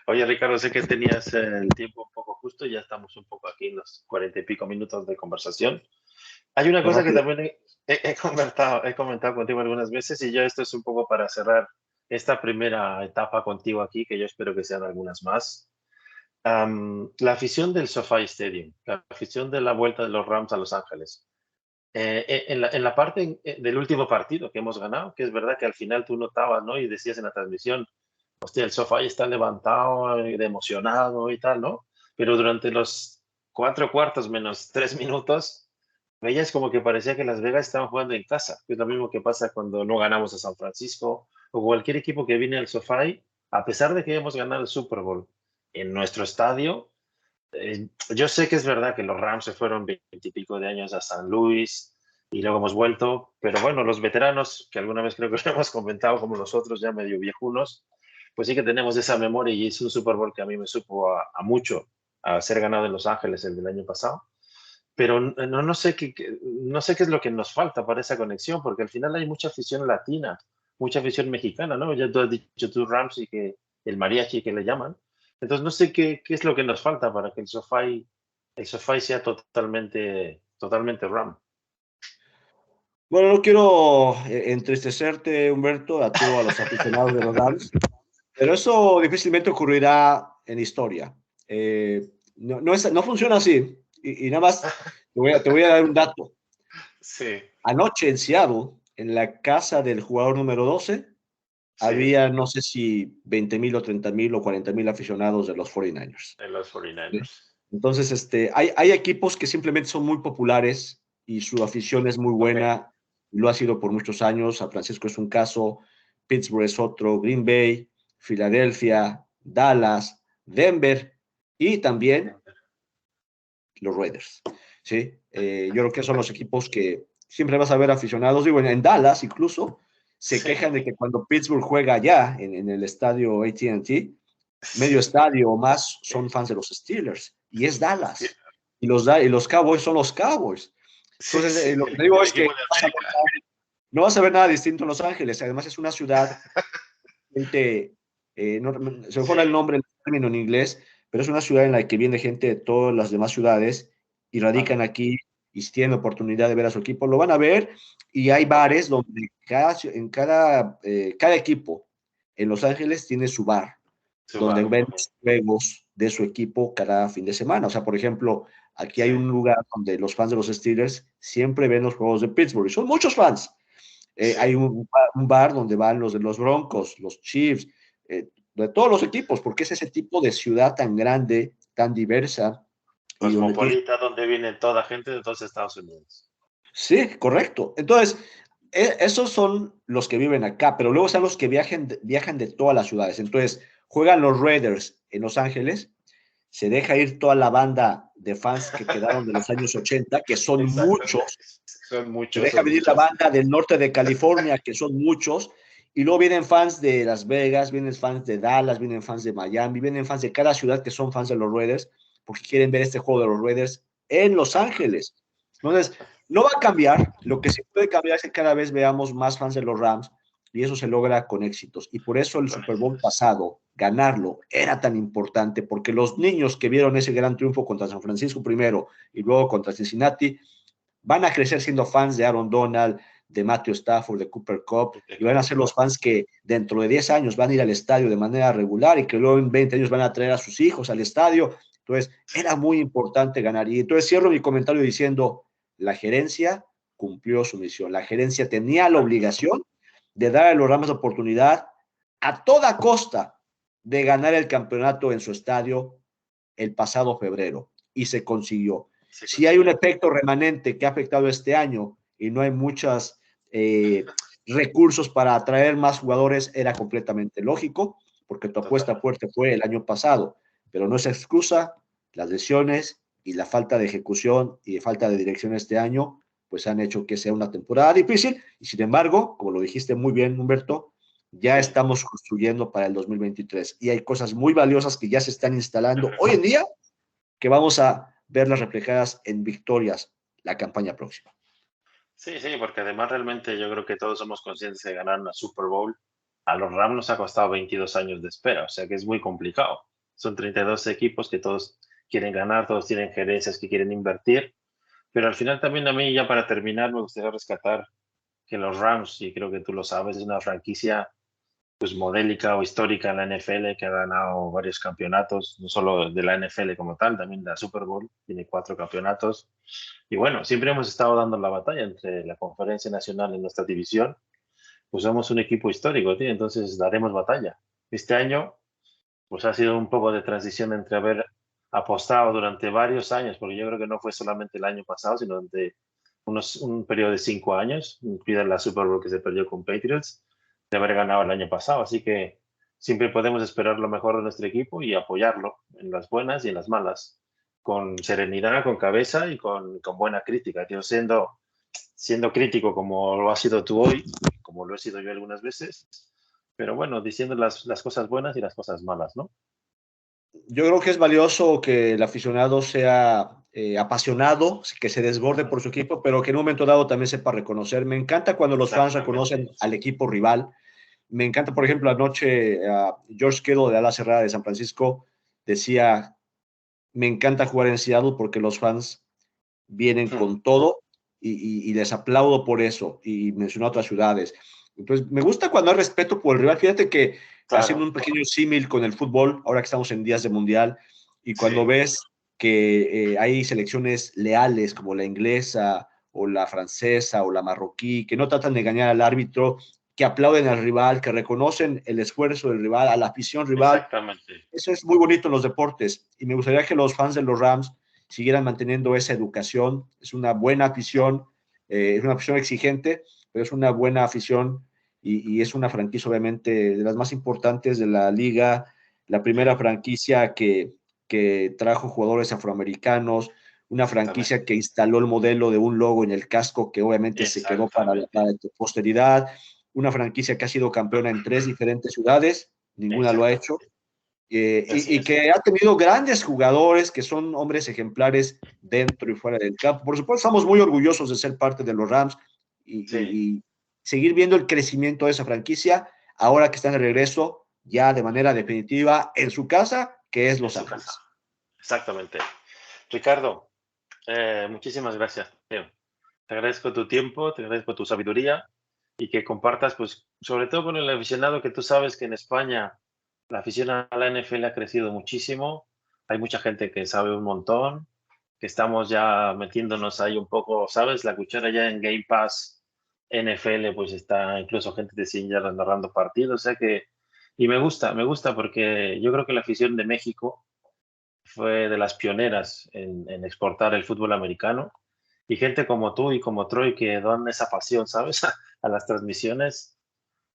A: Oye, Ricardo, sé que tenías el tiempo un poco justo, ya estamos un poco aquí en los 40 y pico minutos de conversación. Hay una
B: Fue
A: cosa que
B: rápido.
A: también he comentado contigo algunas veces y ya esto es un poco para cerrar esta primera etapa contigo aquí, que yo espero que sean algunas más. La afición del SoFi Stadium, la afición de la vuelta de los Rams a Los Ángeles. En la parte del último partido que hemos ganado, que es verdad que al final tú notabas, ¿no? Y decías en la transmisión, hostia, el sofá está levantado, emocionado y tal, ¿no? Pero durante los 4 cuartos menos 3 minutos, veías como que parecía que Las Vegas estaban jugando en casa, que es lo mismo que pasa cuando no ganamos a San Francisco o cualquier equipo que viene al sofá, a pesar de que hemos ganado el Super Bowl en nuestro estadio. Yo sé que es verdad que los Rams se fueron 20 y pico de años a San Luis y luego hemos vuelto, pero bueno, los veteranos, que alguna vez creo que lo hemos comentado como nosotros, ya medio viejunos, pues sí que tenemos esa memoria y es un Super Bowl que a mí me supo a mucho, a ser ganado en Los Ángeles el del año pasado. Pero no sé no sé qué es lo que nos falta para esa conexión, porque al final hay mucha afición latina, mucha afición mexicana, ¿no? Ya tú has dicho tú Rams y que el mariachi que le llaman. Entonces no sé qué es lo que nos falta para que el SoFi sea totalmente Ram.
B: Bueno, no quiero entristecerte, Humberto, a todos los aficionados de los Rams, pero eso difícilmente ocurrirá en historia. No funciona así. Y nada más te voy a dar un dato.
A: Sí,
B: Anoche en Seattle, en la casa del jugador número 12,
A: sí,
B: había no sé si 20,000 o 30,000 o 40,000 aficionados de los 49ers.
A: en los 49ers.
B: Entonces, hay equipos que simplemente son muy populares y su afición es muy
A: Ok.
B: buena. Lo ha sido por muchos años. San Francisco es un caso, Pittsburgh es otro, Green Bay, Filadelfia, Dallas, Denver y también los Raiders. ¿Sí? Yo creo que son los equipos que siempre vas a ver aficionados. Digo, en Dallas incluso se
A: Sí,
B: quejan de que cuando Pittsburgh juega allá en el estadio AT&T, medio
A: sí,
B: estadio o más son fans de los Steelers y es
A: sí,
B: Dallas. Y los Cowboys son los Cowboys.
A: sí,
B: Entonces,
A: sí,
B: lo que te digo
A: el
B: es que
A: equipo de América.
B: no vas a ver nada distinto en Los Ángeles. Además, es una ciudad, gente, se me
A: Sí,
B: fue el nombre, el término en inglés, pero es una ciudad en la que viene gente de todas las demás ciudades y radican
A: vale,
B: aquí y si tienen oportunidad de ver a su equipo, lo van a ver. Y hay
A: ok,
B: bares donde cada equipo en Los Ángeles tiene su bar
A: su
B: donde
A: bar,
B: ven
A: ok.
B: los juegos de su equipo cada fin de semana. O sea, por ejemplo, aquí hay
A: Sí,
B: un lugar donde los fans de los Steelers siempre ven los juegos de Pittsburgh. Y son muchos fans. Hay
A: sí,
B: un bar donde van los de los Broncos, los Chiefs, de todos los equipos, porque es ese tipo de ciudad tan grande, tan diversa, y donde tiene.
A: cosmopolita, donde viene toda gente de todos Estados Unidos.
B: Sí, correcto. Entonces, esos son los que viven acá, pero luego están los que viajan de todas las ciudades. Entonces, juegan los Raiders en Los Ángeles, se deja ir toda la banda de fans que quedaron de los años 80, que son
A: Exacto,
B: muchos,
A: son
B: se
A: muchos,
B: deja
A: son
B: venir la
A: muchos.
B: banda del norte de California, que son muchos, y luego vienen fans de Las Vegas, vienen fans de Dallas, vienen fans de Miami, vienen fans de cada ciudad que son fans de los Raiders, porque quieren ver este juego de los Raiders en Los Ángeles. Entonces, no va a cambiar, lo que sí puede cambiar es que cada vez veamos más fans de los Rams, y eso se logra con éxitos. Y por eso el
A: Con
B: Super Bowl
A: éxitos.
B: pasado, ganarlo, era tan importante, porque los niños que vieron ese gran triunfo contra San Francisco primero y luego contra Cincinnati, van a crecer siendo fans de Aaron Donald, de Matthew Stafford, de Cooper Kupp, y van a ser los fans que dentro de 10 años van a ir al estadio de manera regular y que luego en 20 años van a traer a sus hijos al estadio. Entonces, era muy importante ganar. Y entonces cierro mi comentario diciendo, la gerencia cumplió su misión. La gerencia tenía la
A: Exacto.
B: obligación de dar a los Rams la oportunidad a toda costa de ganar el campeonato en su estadio el pasado febrero y se consiguió.
A: Se
B: Si hay un
A: consiguió.
B: efecto remanente que ha afectado este año y no hay muchos recursos para atraer más jugadores, era completamente lógico, porque tu apuesta
A: Totalmente.
B: fuerte fue el año pasado, pero no es excusa, las lesiones y la falta de ejecución y de falta de dirección este año, pues han hecho que sea una temporada difícil, y sin embargo, como lo dijiste muy bien, Humberto, ya
A: Sí.
B: estamos construyendo para el 2023 y hay cosas muy valiosas que ya se están instalando hoy en día que vamos a verlas reflejadas en victorias la campaña próxima.
A: Sí, sí, porque además realmente yo creo que todos somos conscientes de ganar una Super Bowl. A los Rams nos ha costado 22 años de espera, o sea que es muy complicado. Son 32 equipos que todos quieren ganar, todos tienen gerencias que quieren invertir, pero al final también a mí, ya para terminar, me gustaría rescatar que los Rams, y creo que tú lo sabes, es una franquicia pues modélica o histórica en la NFL, que ha ganado varios campeonatos, no solo de la NFL como tal, también la Super Bowl, tiene 4 campeonatos. Y bueno, siempre hemos estado dando la batalla entre la Conferencia Nacional y nuestra división, pues somos un equipo histórico, tío, entonces daremos batalla. Este año, pues ha sido un poco de transición entre haber apostado durante varios años, porque yo creo que no fue solamente el año pasado, sino durante un periodo de 5 años, incluida la Super Bowl que se perdió con Patriots, de haber ganado el año pasado. Así que siempre podemos esperar lo mejor de nuestro equipo y apoyarlo en las buenas y en las malas, con serenidad, con cabeza y con buena crítica. Tío, siendo crítico como lo has sido tú hoy, como lo he sido yo algunas veces, pero bueno, diciendo las cosas buenas y las cosas malas, ¿no?
B: Yo creo que es valioso que el aficionado sea apasionado, que se desborde por su equipo, pero que en un momento dado también sepa reconocer. Me encanta cuando los fans reconocen
A: Exactamente.
B: al equipo rival. Me encanta, por ejemplo, anoche George Kittle de Ala Cerrada de San Francisco decía, me encanta jugar en Seattle porque los fans vienen
A: Hmm.
B: con todo y les aplaudo por eso. Y mencionó otras ciudades. Entonces, me gusta cuando hay respeto por el rival. Fíjate que haciendo
A: Claro,
B: un pequeño símil con el fútbol, ahora que estamos en días de mundial, y cuando
A: sí,
B: ves que hay selecciones leales como la inglesa o la francesa o la marroquí, que no tratan de engañar al árbitro, que aplauden al rival, que reconocen el esfuerzo del rival, a la afición rival.
A: Exactamente.
B: Eso es muy bonito en los deportes y me gustaría que los fans de los Rams siguieran manteniendo esa educación. Es una buena afición, es una afición exigente, pero es una buena afición y es una franquicia obviamente de las más importantes de la liga, la primera franquicia que trajo jugadores afroamericanos, una franquicia que instaló el modelo de un logo en el casco que obviamente se quedó para la posteridad, una franquicia que ha sido campeona en 3 diferentes ciudades, ninguna lo ha hecho, y que ha tenido grandes jugadores que son hombres ejemplares dentro y fuera del campo. Por supuesto, estamos muy orgullosos de ser parte de los Rams y seguir viendo el crecimiento de esa franquicia ahora que están de regreso ya de manera definitiva en su casa, que es Los Ángeles.
A: Casa. Exactamente. Ricardo, muchísimas gracias, tío. Te agradezco tu tiempo, te agradezco tu sabiduría y que compartas, pues, sobre todo con el aficionado, que tú sabes que en España la afición a la NFL ha crecido muchísimo. Hay mucha gente que sabe un montón, que estamos ya metiéndonos ahí un poco, ¿sabes? La cuchara ya en Game Pass NFL, pues está incluso gente de 100 yardas narrando partidos, o sea que, y me gusta porque yo creo que la afición de México fue de las pioneras en exportar el fútbol americano. Y gente como tú y como Troy que dan esa pasión, ¿sabes? A las transmisiones,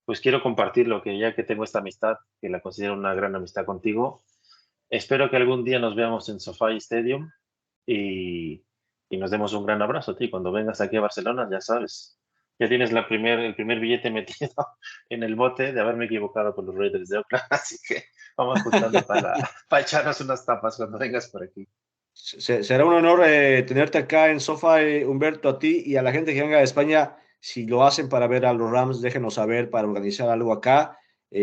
A: pues quiero compartir lo que ya que tengo esta amistad, que la considero una gran amistad contigo. Espero que algún día nos veamos en SoFi Stadium y, y nos demos un gran abrazo, tío. Cuando vengas aquí a Barcelona, ya sabes, ya tienes el primer billete metido en el bote de haberme equivocado con los Raiders de Oakland, así que vamos juntando para echarnos unas tapas cuando vengas por aquí.
B: Será un honor tenerte acá en SoFi, Humberto, a ti y a la gente que venga de España. Si lo hacen para ver a los Rams, déjenos saber para organizar algo acá,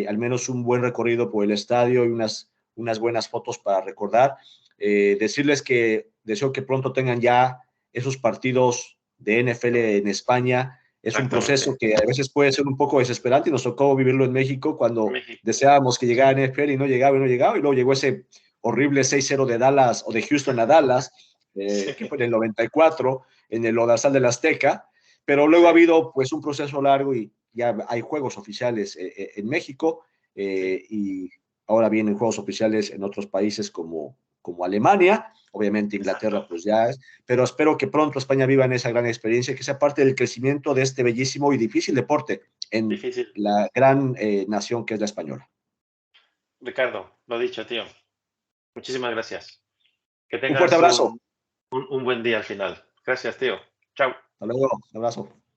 B: al menos un buen recorrido por el estadio y unas buenas fotos para recordar. Decirles que deseo que pronto tengan ya esos partidos de NFL en España. Es un proceso que a veces puede ser un poco desesperante y nos tocó vivirlo en México cuando deseábamos que llegara NFL y no llegaba y luego llegó ese horrible 6-0 de Dallas o de Houston a Dallas, que fue en el 94, en el Lodazal del Azteca, pero luego ha habido pues un proceso largo y ya hay juegos oficiales en México y ahora vienen juegos oficiales en otros países como Alemania, obviamente Inglaterra pues ya es, pero espero que pronto España viva en esa gran experiencia, que sea parte del crecimiento de este bellísimo y difícil deporte en la gran nación que es la española.
A: Ricardo, lo dicho, tío. Muchísimas gracias. Que
B: Un fuerte
A: tengas
B: abrazo.
A: un buen día al final. Gracias, tío. Chao.
B: Hasta luego. Un abrazo.